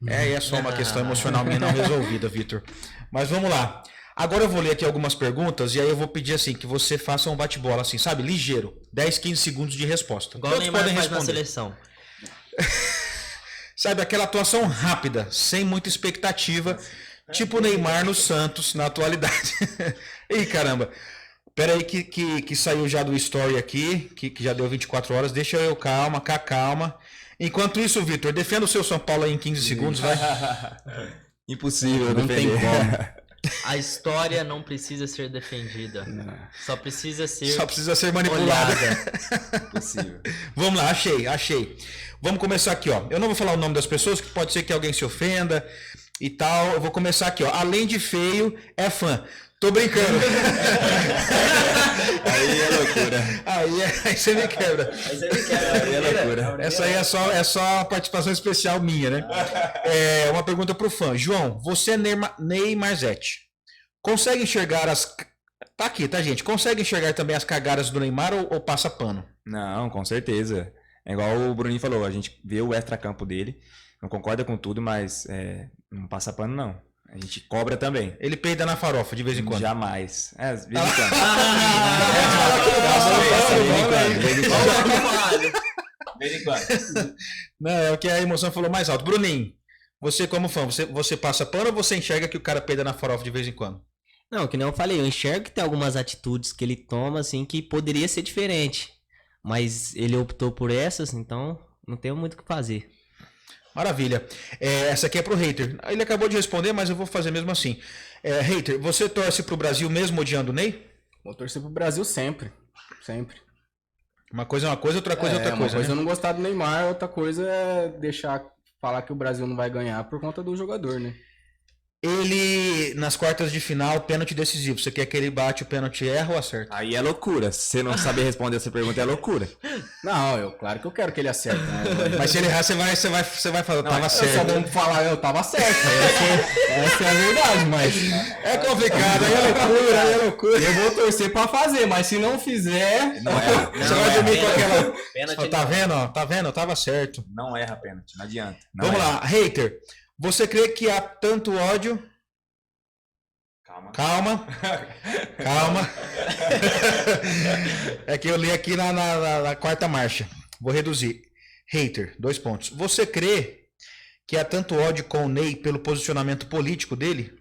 É só uma questão emocional minha não resolvida, Vitor. Mas vamos lá. Agora eu vou ler aqui algumas perguntas e aí eu vou pedir assim que você faça um bate-bola assim, sabe? Ligeiro. 10, 15 segundos de resposta. Igual o Todos Neymar podem faz na responder. seleção. Sabe, aquela atuação rápida, sem muita expectativa, tipo o Neymar no Santos na atualidade. Ih, caramba. Pera aí que saiu já do story aqui, que já deu 24 horas. Deixa eu calma. Enquanto isso, Vitor, defenda o seu São Paulo aí em 15 segundos, vai. Impossível, Não tem como. A história não precisa ser defendida. Só precisa ser Só precisa ser manipulada. olhada. Impossível. Vamos lá, achei. Vamos começar aqui, ó. Eu não vou falar o nome das pessoas, que pode ser que alguém se ofenda. e tal. Eu vou começar aqui, ó. Além de feio, é fã. Tô brincando. Aí é loucura. Aí você me quebra. Aí é loucura. Essa aí é só participação especial minha, né? Uma pergunta pro fã. João, você é Neymarzete. Consegue enxergar as... Tá aqui, tá, gente? Consegue enxergar também as cagadas do Neymar ou passa pano? Não, com certeza. É igual o Bruninho falou, a gente vê o extracampo dele, não concorda com tudo, mas não passa pano, não. A gente cobra também. Ele peida na farofa de vez em quando? Jamais. De vez em quando. De vez em quando. Não, é o que a emoção falou mais alto. Bruninho, você como fã, você passa pano ou você enxerga que o cara peida na farofa de vez em quando? Não, que nem eu falei, eu enxergo que tem algumas atitudes que ele toma, assim, que poderia ser diferente. Mas ele optou por essas, então não tenho muito o que fazer. Maravilha. Essa aqui é pro hater. Ele acabou de responder, mas eu vou fazer mesmo assim. Hater, você torce pro Brasil mesmo odiando o Ney? Vou torcer pro Brasil sempre. Sempre. Uma coisa é uma coisa, outra coisa é outra coisa. Uma coisa né? é não gostar do Neymar, outra coisa é falar que o Brasil não vai ganhar por conta do jogador, né? Ele, nas quartas de final, pênalti decisivo. Você quer que ele bate o pênalti, erra ou acerta? Aí é loucura. Se você não saber responder essa pergunta, é loucura. Não, claro que eu quero que ele acerte, né? Mas se ele errar, você vai falar, tava Eu certo. só vou falar, eu tava certo. Essa é a verdade, mas... É complicado, aí é loucura. Eu vou torcer pra fazer, mas se não fizer... Não erra. Você vai dormir com aquela... Pênalti Tá vendo, ó? Tá vendo? Tava certo. Não erra pênalti, não adianta. Não Vamos erra. lá, hater. Você crê que há tanto ódio... Calma. É que eu li aqui na quarta marcha. Vou reduzir. Hater, 2 pontos. Você crê que há tanto ódio com o Ney pelo posicionamento político dele?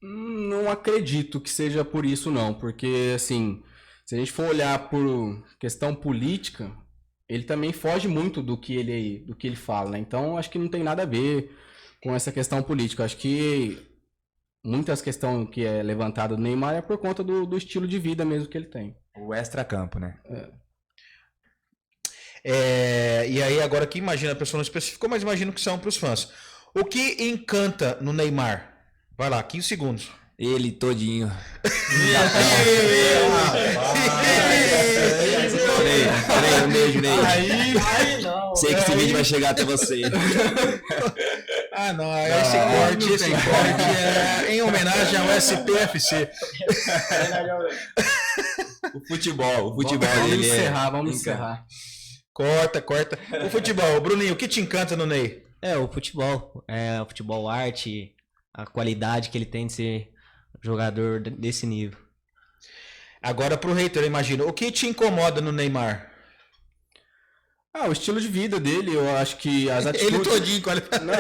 Não acredito que seja por isso, não. Porque, assim, se a gente for olhar por questão política, ele também foge muito do que ele fala, né? Então, acho que não tem nada a ver com essa questão política. Acho que muitas questões que é levantada do Neymar é por conta do estilo de vida mesmo que ele tem. O extracampo, né? E aí, agora que imagina, a pessoa não especificou, mas imagino que são para os fãs. O que encanta no Neymar? Vai lá, 15 segundos. Ele todinho. Ney, um beijo, Ney. Ai, não. Sei que esse vídeo vai chegar até você. Ah, não, esse corte é em homenagem ao SPFC. O futebol Vamos dele vamos encerrar. Corta. O futebol, Bruninho, o que te encanta no Ney? O futebol. O futebol arte, a qualidade que ele tem de ser jogador desse nível. Agora pro hater, eu imagino. O que te incomoda no Neymar? O estilo de vida dele, eu acho que as atitudes... Ele todinho, olha. Não.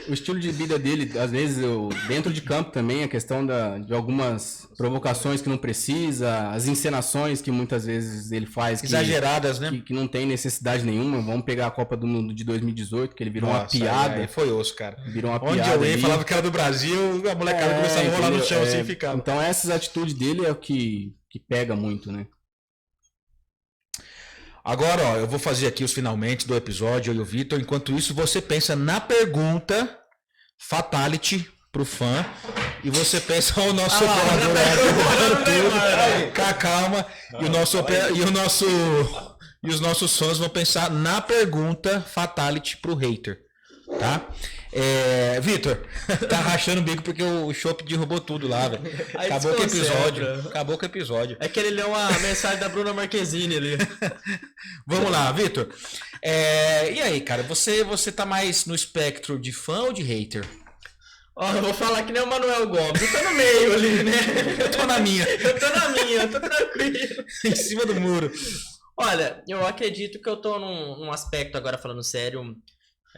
O estilo de vida dele, às vezes, dentro de campo também, a questão de algumas provocações que não precisa, as encenações que muitas vezes ele faz... Exageradas, né? Que não tem necessidade nenhuma. Vamos pegar a Copa do Mundo de 2018, que ele virou uma piada. Aí foi osso, cara. Virou uma Onde piada eu ia, ali. falava que era do Brasil, a molecada começava a rolar no chão assim e ficava. Então essas atitudes dele é o que pega muito, né? Agora, ó, eu vou fazer aqui os finalmente do episódio, eu e o Vitor. Enquanto isso, você pensa na pergunta Fatality pro fã. E você pensa o nosso operador aí, com calma. E os nossos fãs vão pensar na pergunta Fatality pro hater. Tá? Vitor, tá rachando o bico porque o Chopp derrubou tudo lá, velho. Acabou com o episódio. É que ele leu uma mensagem da Bruna Marquezine ali. Vamos lá, Vitor. E aí, cara, você tá mais no espectro de fã ou de hater? Ó, eu vou falar que nem o Manuel Gomes. Eu tô no meio ali, né? Eu tô na minha. Eu tô tranquilo. Em cima do muro. Olha, eu acredito que eu tô num aspecto, agora falando sério,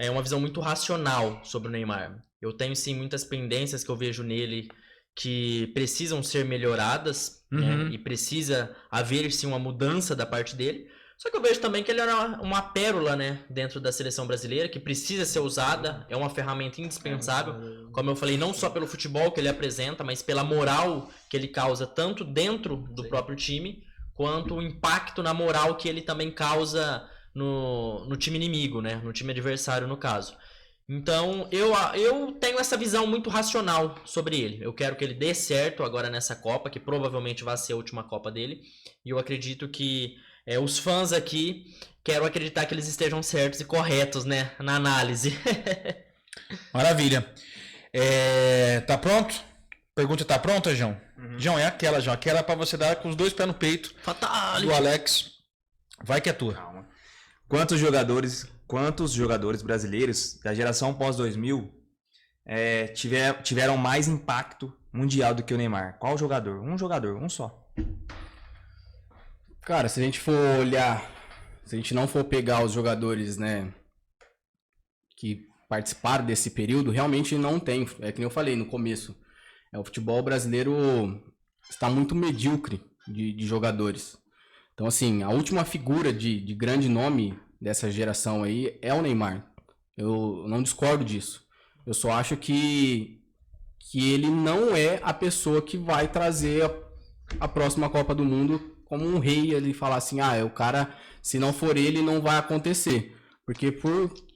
uma visão muito racional sobre o Neymar. Eu tenho, sim, muitas pendências que eu vejo nele que precisam ser melhoradas, né? E precisa haver, sim, uma mudança da parte dele. Só que eu vejo também que ele era uma pérola, né, dentro da seleção brasileira, que precisa ser usada, é uma ferramenta indispensável, como eu falei, não só pelo futebol que ele apresenta, mas pela moral que ele causa tanto dentro do próprio time, quanto o impacto na moral que ele também causa no time inimigo, né, no time adversário, no caso. Então, eu tenho essa visão muito racional sobre ele. Eu quero que ele dê certo agora nessa Copa, que provavelmente vai ser a última Copa dele. E eu acredito que os fãs aqui, quero acreditar que eles estejam certos e corretos, né, na análise. Maravilha. Tá pronto? Pergunta tá pronta, João? João, João. Aquela é pra você dar com os dois pés no peito. Fatality. Do Alex. Vai que é tua. Calma. Quantos jogadores brasileiros da geração pós-2000 tiveram mais impacto mundial do que o Neymar? Qual jogador? Um jogador, um só. Cara, se a gente for olhar, se a gente não for pegar os jogadores, né, que participaram desse período, realmente não tem. É que nem eu falei no começo. O futebol brasileiro está muito medíocre de jogadores. Então, assim, a última figura de grande nome dessa geração aí é o Neymar. Eu não discordo disso. Eu só acho que ele não é a pessoa que vai trazer a próxima Copa do Mundo como um rei, ele falar assim, o cara, se não for ele, não vai acontecer. Porque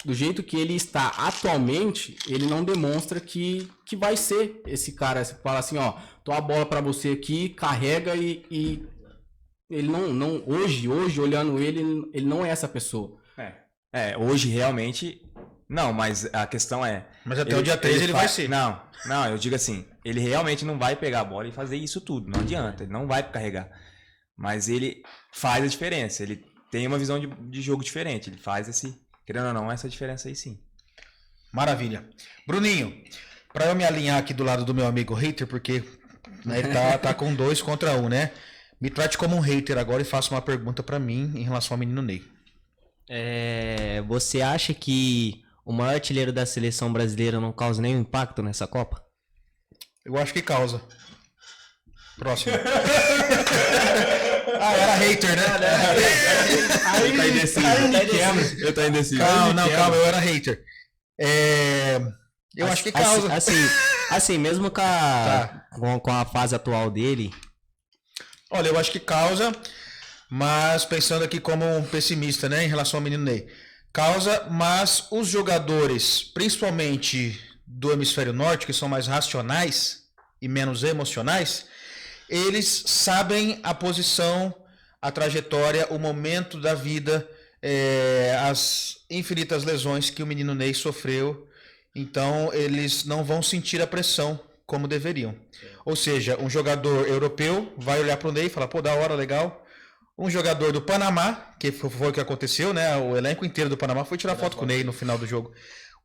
do jeito que ele está atualmente, ele não demonstra que vai ser esse cara. Você fala assim, tô a bola pra você aqui, carrega e ele não hoje olhando ele não é essa pessoa. Hoje realmente não, mas a questão é... Mas até o dia 3 ele vai ser. Não, eu digo assim, ele realmente não vai pegar a bola e fazer isso tudo, não adianta, ele não vai carregar. Mas ele faz a diferença, ele tem uma visão de jogo diferente, ele faz querendo ou não, essa diferença aí sim. Maravilha. Bruninho, pra eu me alinhar aqui do lado do meu amigo hater, porque né, ele tá com 2 contra 1, né? Me trate como um hater agora e faça uma pergunta pra mim em relação ao menino Ney. Você acha que o maior artilheiro da seleção brasileira não causa nenhum impacto nessa Copa? Eu acho que causa. Próximo. Era hater, né? Eu tô indeciso. Calma, eu era hater. Eu acho que causa. Assim mesmo com a fase atual dele. Olha, eu acho que causa, mas pensando aqui como um pessimista, né, em relação ao menino Ney. Causa, mas os jogadores, principalmente do hemisfério norte, que são mais racionais e menos emocionais, eles sabem a posição, a trajetória, o momento da vida, as infinitas lesões que o menino Ney sofreu. Então, eles não vão sentir a pressão como deveriam. Ou seja, um jogador europeu vai olhar para o Ney e falar, pô, da hora, legal. Um jogador do Panamá, que foi o que aconteceu, né? O elenco inteiro do Panamá foi tirar foto com o Ney no final do jogo.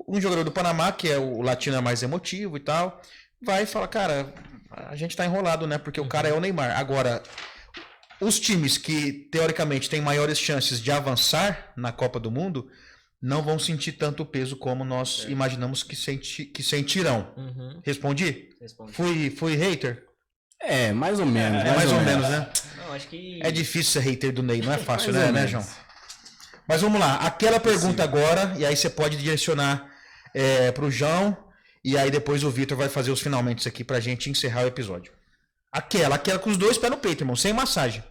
Um jogador do Panamá, que é o latino mais emotivo e tal, vai falar, cara, a gente tá enrolado, né? Porque o cara é o Neymar. Agora, os times que, teoricamente, têm maiores chances de avançar na Copa do Mundo, não vão sentir tanto peso como nós imaginamos que sentirão. Respondi? Fui hater? Mais ou menos. Mais ou menos, né? Não, acho que... É difícil ser hater do Ney, não é fácil, né, João? Mas vamos lá, aquela pergunta agora, e aí você pode direcionar pro João, e aí depois o Vitor vai fazer os finalmente aqui pra gente encerrar o episódio. Aquela com os 2 pés no peito, irmão, sem massagem.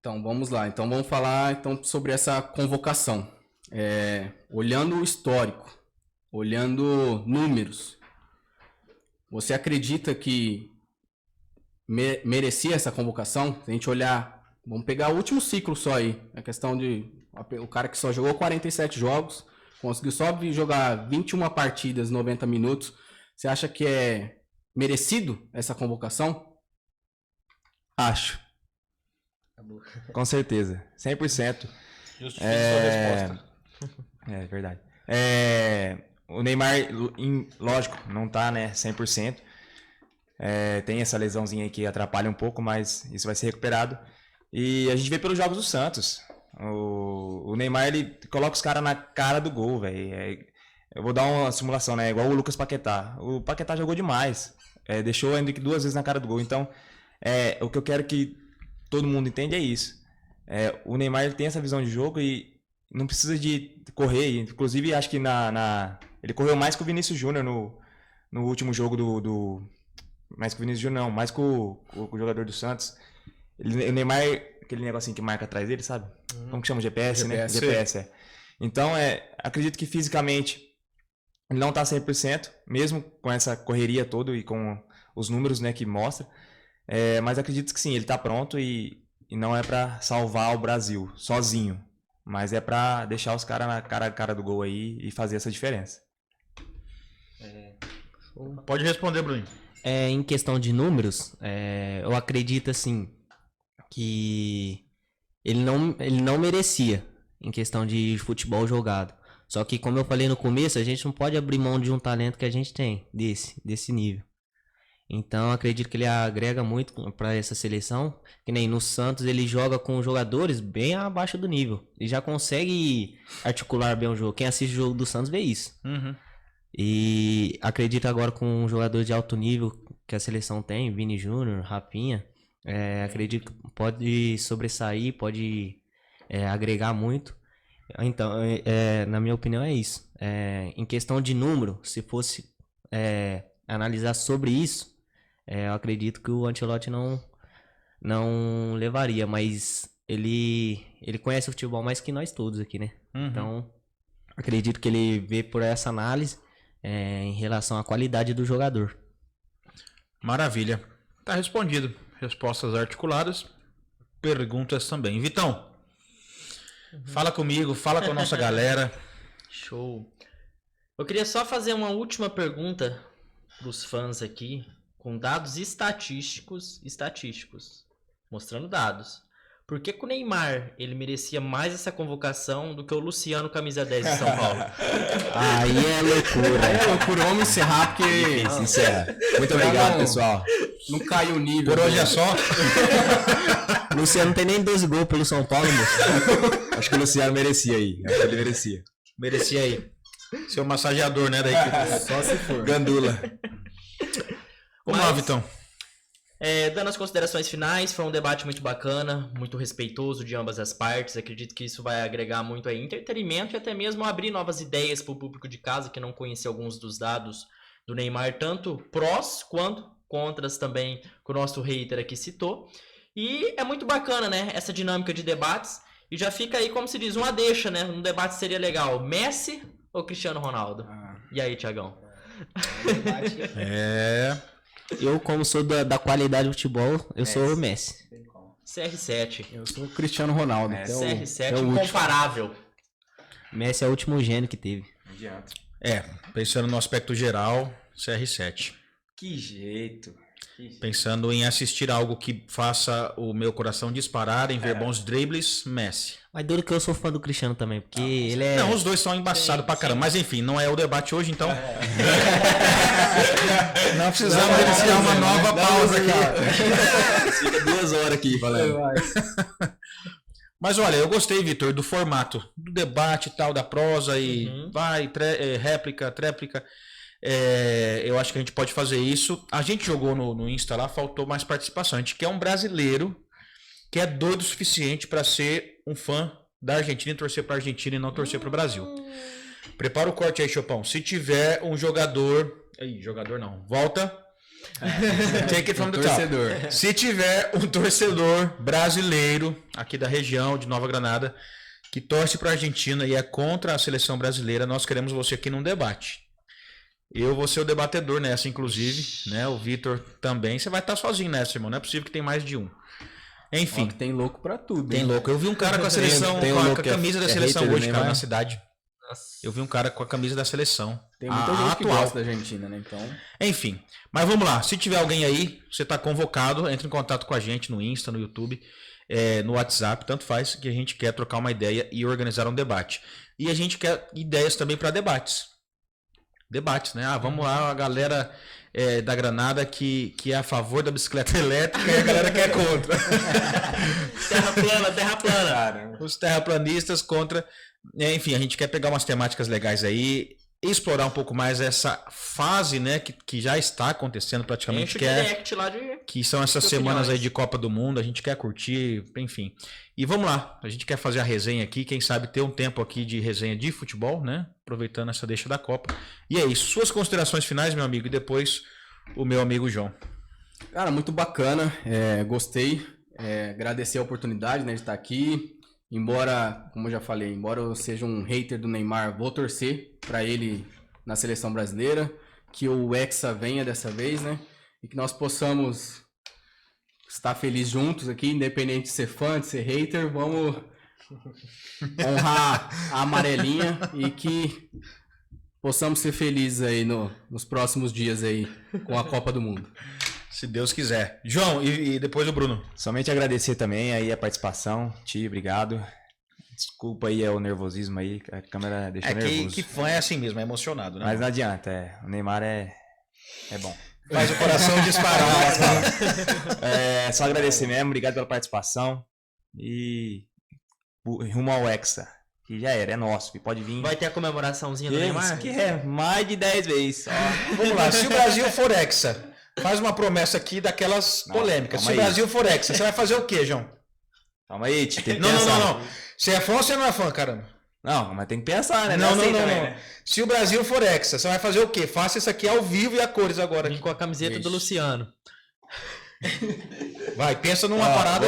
Então, vamos lá. Então, vamos falar sobre essa convocação. Olhando o histórico, olhando números, você acredita que merecia essa convocação? Se a gente olhar, vamos pegar o último ciclo só aí, a questão de o cara que só jogou 47 jogos, conseguiu só jogar 21 partidas, 90 minutos, você acha que é merecido essa convocação? Acho. Com certeza, 100%. Justifique sua resposta. É verdade. O Neymar, lógico, não tá, né, 100%. Tem essa lesãozinha aí que atrapalha um pouco, mas isso vai ser recuperado. E a gente vê pelos jogos do Santos. O Neymar, ele coloca os caras na cara do gol, velho. Eu vou dar uma simulação, né? Igual o Lucas Paquetá. O Paquetá jogou demais. Deixou o Endrick 2 vezes na cara do gol. Então, o que eu quero que todo mundo entenda é isso. O Neymar, ele tem essa visão de jogo e não precisa de correr. Inclusive, acho que ele correu mais que o Vinícius Júnior no último jogo mais que o Vinícius Júnior, não. Mais que o jogador do Santos. O Neymar, aquele negocinho que marca atrás dele, sabe? Como que chama? GPS, né? GPS, Então, acredito que fisicamente Ele não tá 100%, mesmo com essa correria toda e com os números, né, que mostra. Mas acredito que sim, ele tá pronto e não é pra salvar o Brasil sozinho. Mas é pra deixar os caras na cara do gol aí e fazer essa diferença. Pode responder, Bruno. Em questão de números, eu acredito assim que ele não merecia em questão de futebol jogado. Só que, como eu falei no começo, a gente não pode abrir mão de um talento que a gente tem desse nível. Então, acredito que ele agrega muito para essa seleção. Que nem no Santos, ele joga com jogadores bem abaixo do nível. Ele já consegue articular bem o jogo. Quem assiste o jogo do Santos vê isso. E acredito agora com um jogador de alto nível que a seleção tem, Vini Júnior, Rafinha, acredito que pode sobressair, pode agregar muito. Então, na minha opinião é isso. Em questão de número, se fosse analisar sobre isso, eu acredito que o Ancelotti não levaria, mas ele conhece o futebol mais que nós todos aqui, né? Então, acredito que ele vê por essa análise em relação à qualidade do jogador. Maravilha. Tá respondido. Respostas articuladas. Perguntas também. Vitão, fala comigo, fala com a nossa galera. Show. Eu queria só fazer uma última pergunta pros fãs aqui, com dados estatísticos, mostrando dados. Por que o Neymar, ele merecia mais essa convocação do que o Luciano, camisa 10 de São Paulo? Aí é loucura. Vamos encerrar porque Encerra. Muito obrigado, Não. pessoal. não caiu o nível. Por hoje é só. O Luciano não tem nem 12 gols pelo São Paulo, moço. Acho que o Luciano merecia aí. Acho que ele merecia. Merecia aí. Ser o massageador, né, da equipe. Só se for. Gandula. Vamos lá, Vitão. Dando as considerações finais, foi um debate muito bacana, muito respeitoso de ambas as partes. Acredito que isso vai agregar muito aí entretenimento e até mesmo abrir novas ideias para o público de casa que não conhecia alguns dos dados do Neymar, tanto prós quanto contras também, que o nosso hater aqui citou. E é muito bacana, né, essa dinâmica de debates. E já fica aí, como se diz, uma deixa, né? Um debate seria legal. Messi ou Cristiano Ronaldo? E aí, Thiagão? Eu, como sou da qualidade do futebol, eu sou o Messi. CR7. Eu sou o Cristiano Ronaldo. CR7 incomparável. Messi é o último gênio que teve. Pensando no aspecto geral, CR7. Que jeito. Pensando em assistir algo que faça o meu coração disparar, em ver bons dribles, Messi. Mas duro que eu sou fã do Cristiano também, porque ele é... Não, os dois são embaçados pra caramba. Mas enfim, não é o debate hoje, então. Não precisamos iniciar uma nova pausa aqui. Fica 2 horas aqui falando. Mas olha, eu gostei, Vitor, do formato, do debate e tal, da prosa e réplica, tréplica. Eu acho que a gente pode fazer isso. A gente jogou no Insta lá, faltou mais participação. A gente quer um brasileiro que é doido o suficiente para ser um fã da Argentina e torcer para a Argentina e não torcer para o Brasil. Prepara o corte aí, Chopão. Se tiver um jogador... jogador não. Volta. Take it from the top. Torcedor. Se tiver um torcedor brasileiro aqui da região de Nova Granada que torce para a Argentina e é contra a seleção brasileira, nós queremos você aqui num debate. Eu vou ser o debatedor nessa, inclusive, né? O Vitor também. Você vai estar sozinho nessa, irmão. Não é possível que tem mais de um. Enfim. Ó, que tem louco pra tudo. Tem hein? louco. Eu vi um cara com a seleção, Tem com louco a que camisa da é seleção hater do hoje, cara, Neymar. na cidade. Eu vi um cara com a camisa da seleção. Tem muita a gente que atual. gosta da Argentina, né? Então, Enfim. Mas vamos lá. Se tiver alguém aí, você está convocado, entre em contato com a gente no Insta, no YouTube, no WhatsApp, tanto faz, que a gente quer trocar uma ideia e organizar um debate. E a gente quer ideias também para debates. Debates, né? Vamos lá, a galera da Granada que é a favor da bicicleta elétrica e a galera que é contra. Terra plana. Os terraplanistas contra... enfim, a gente quer pegar umas temáticas legais aí, explorar um pouco mais essa fase, né, que já está acontecendo praticamente, Enche o direct lá de... que são essas de semanas opiniões. aí de Copa do Mundo, a gente quer curtir, enfim. E vamos lá, a gente quer fazer a resenha aqui, quem sabe ter um tempo aqui de resenha de futebol, né, aproveitando essa deixa da Copa. E é isso, suas considerações finais, meu amigo, e depois o meu amigo João. cara, muito bacana. Gostei. Agradecer a oportunidade, né, de estar aqui. Embora, como eu já falei, embora eu seja um hater do Neymar, vou torcer pra ele na seleção brasileira, que o Hexa venha dessa vez, né? E que nós possamos estar felizes juntos aqui, independente de ser fã, de ser hater, vamos honrar a amarelinha e que possamos ser felizes aí nos próximos dias aí com a Copa do Mundo. Se Deus quiser. João, e depois o Bruno. Somente agradecer também aí a participação. Ti, obrigado. Desculpa aí o nervosismo aí, a câmera deixou nervoso. Que fã é assim mesmo, é emocionado, né? Mas não adianta, o Neymar é bom. Faz o coração disparar. Só agradecer mesmo, obrigado pela participação. E rumo ao Hexa, que já era, é nosso, que pode vir. Vai ter a comemoraçãozinha do Neymar? Que é mais de 10 vezes. Vamos lá, se o Brasil for Hexa, faz uma promessa aqui daquelas polêmicas. Se o Brasil for Hexa, você vai fazer o quê, João? Calma aí, tem que Não. pensar. Você é fã ou você não é fã, caramba? Não, mas tem que pensar, né? Não. Também, né? Se o Brasil for Hexa, você vai fazer o quê? Faça isso aqui ao vivo e a cores agora. Vim com a camiseta do Luciano. Vai, pensa numa parada.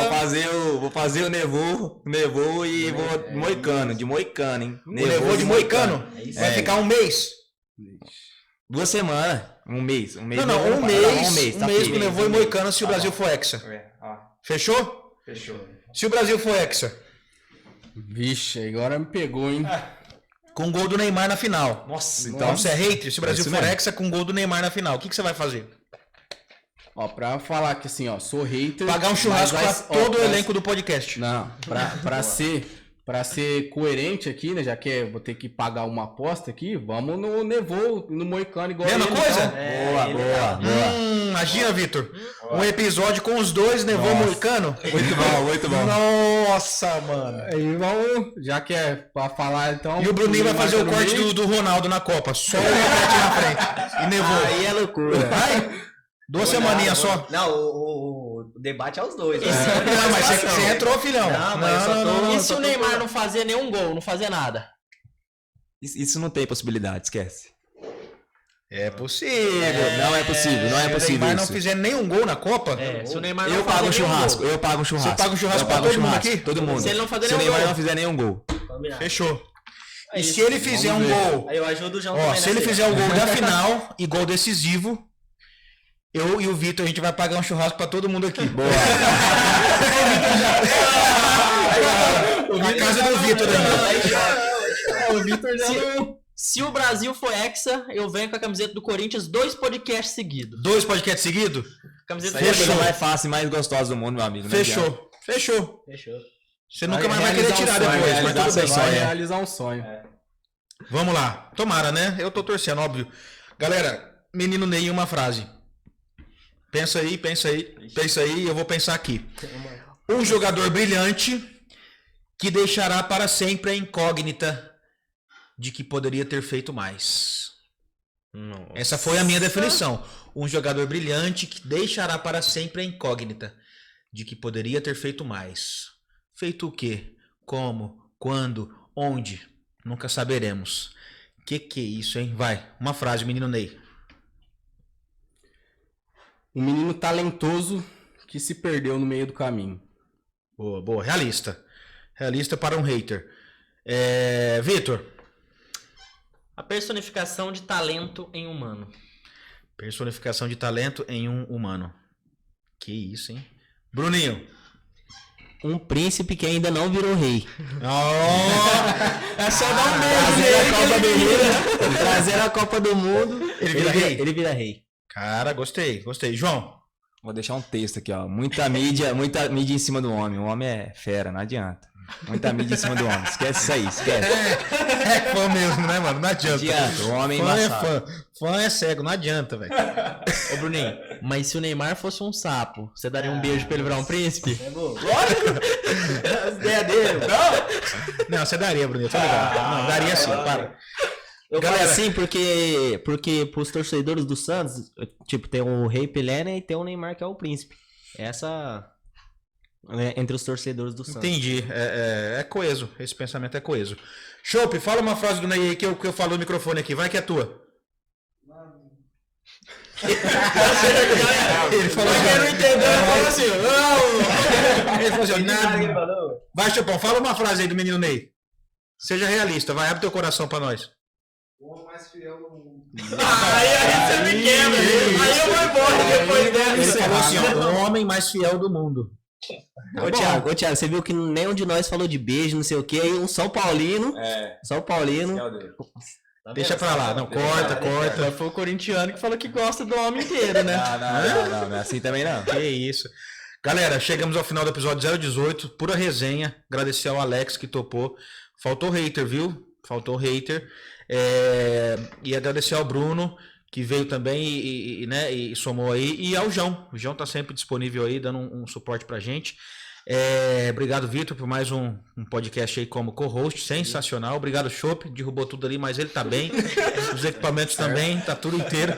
Vou fazer o Nevô e vou moicano, de moicano, hein? O Nevô de moicano? Vai ficar um mês. 2 semanas. Um mês. Não, um mês tá com o Nevô e moicano se o Brasil for Hexa. Fechou? Fechou. Se o Brasil for Hexa. Vixe, agora me pegou, hein? Com gol do Neymar na final. Nossa, Então você é hater? Se o Brasil isso for mesmo. Hexa com gol do Neymar na final, o que você vai fazer? Ó, pra falar que assim, ó, sou hater... Pagar um churrasco mas pra todo o elenco do podcast. Não, pra ser coerente aqui, né, já que vou ter que pagar uma aposta aqui, vamos no Nevô, no Moicano igual Mesma ele, coisa? então. Boa. Imagina, Vitor. Um episódio com os dois, Nevô e moicano. Muito bom. Nossa, mano. Aí vamos, já que é pra falar, então... E o Bruninho vai fazer o corte do Ronaldo na Copa. Só o Roberto na frente. E Nevô. Aí é loucura. Vai? 2 semaninhas só. Não, o debate é os dois. Não, mas você entrou, filhão. Não, mas eu só tô... E se o Neymar não fazer nenhum gol, não fazer nada? Isso não tem possibilidade, esquece. É possível. Não é possível, não é Se o possível Neymar não isso. fizer nenhum gol na Copa, Se o Neymar não Eu fazer pago um nenhum churrasco, gol. eu pago um churrasco. Você paga um churrasco Eu pra pago todo mundo churrasco, aqui? Todo mundo. Se ele não fazer Se o nenhum Neymar gol. não fizer nenhum gol. Combinado. fechou. E isso. se ele fizer um gol, Aí eu ajudo o João ó, também se ele nessa fizer o gol da final e gol decisivo, eu e o Vitor, a gente vai pagar um churrasco pra todo mundo aqui. Boa. Na casa do Vitor, né? O Vitor já não... Se o Brasil for Hexa, eu venho com a camiseta do Corinthians 2 podcasts seguidos. 2 podcasts seguidos? Camiseta Isso aí é a coisa Fechou. mais fácil e mais gostosa do mundo, meu amigo. não adianta. Fechou. Fechou. Você nunca mais vai querer tirar depois, mas tudo bem. Vai realizar um sonho. Vamos lá. Tomara, né? Eu tô torcendo, óbvio. Galera, menino Ney, uma frase. Pensa aí, eu vou pensar aqui. Um jogador brilhante que deixará para sempre a incógnita de que poderia ter feito mais. Essa foi a minha definição. Um jogador brilhante que deixará para sempre a incógnita de que poderia ter feito mais. Feito o quê? Como? Quando? Onde? Nunca saberemos. Que é isso, hein? Vai, uma frase, menino Ney. Um menino talentoso que se perdeu no meio do caminho. Boa, boa. Realista. Realista para um hater. Vitor. A personificação de talento em humano. Personificação de talento em um humano. Que isso, hein? Bruninho. Um príncipe que ainda não virou rei. É só dar um beijo. Trazer a Copa do Mundo. Ele vira rei? Ele vira rei. Cara, gostei. João. Vou deixar um texto aqui, ó. Muita mídia em cima do homem. O homem é fera, não adianta. Muita mídia em cima do homem. Esquece isso aí, esquece. É fã mesmo, né, mano? Não adianta. O homem Fã é embaçado. fã. Fã é cego, não adianta, velho. Ô, Bruninho, mas se o Neymar fosse um sapo, você daria um beijo pra ele virar um príncipe? É bom. As ideias dele. Não, você daria, Bruninho. Tô ligado. Não, daria sim, para. Eu Galera. falo assim porque pros torcedores do Santos, tipo, tem o Rei Pelé, né, e tem o Neymar que é o príncipe. Essa entre os torcedores do Santos. Entendi. É coeso. Esse pensamento é coeso. Chopp, fala uma frase do Ney aí que eu falo no microfone aqui. Vai que é tua. Ele falou assim. Ele não entendeu, ele falou assim, Ele falou assim, nada. Vai, Chopão, fala uma frase aí do menino Ney. Seja realista, vai, abre teu coração pra nós. Aí você me quebra. Aí eu vou embora depois dessa. Ele falou assim, ó, o homem mais fiel do mundo. Ô, Thiago, você viu que nenhum de nós falou de beijo, não sei o que, aí um São Paulino. São Paulino. Deixa pra lá, não, corta. Mas foi o corintiano que falou que gosta do homem inteiro, né? Não é assim também não. Que isso. Galera, chegamos ao final do episódio 018, pura resenha. Agradecer ao Alex que topou. Faltou hater, viu? Faltou hater. E agradecer ao Bruno, que veio também e somou aí. E ao João. O João tá sempre disponível aí, dando um suporte pra gente. Obrigado, Vitor, por mais um podcast aí como co-host. Sensacional. Obrigado, Chopp. Derrubou tudo ali, mas ele tá bem. Os equipamentos também, tá tudo inteiro.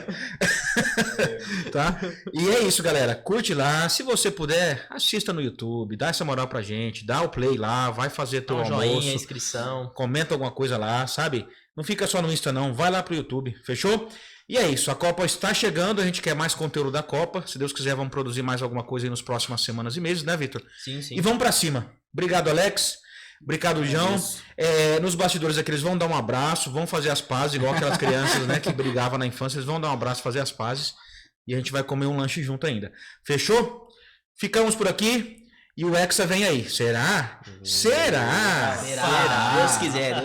Tá? E é isso, galera. Curte lá. Se você puder, assista no YouTube. Dá essa moral pra gente. Dá o play lá. Vai fazer teu Um almoço. joinha, inscrição. Comenta alguma coisa lá, sabe? Não fica só no Insta, não. Vai lá pro YouTube. Fechou? E é isso. A Copa está chegando. A gente quer mais conteúdo da Copa. Se Deus quiser, vamos produzir mais alguma coisa aí nas próximas semanas e meses, né, Vitor? Sim. E vamos pra cima. Obrigado, Alex. Obrigado, João. Nos bastidores aqui, eles vão dar um abraço, vão fazer as pazes, igual aquelas crianças, né, que brigavam na infância. Eles vão dar um abraço, fazer as pazes. E a gente vai comer um lanche junto ainda. Fechou? Ficamos por aqui. E o Hexa vem aí. Será? Será? Deus quiser.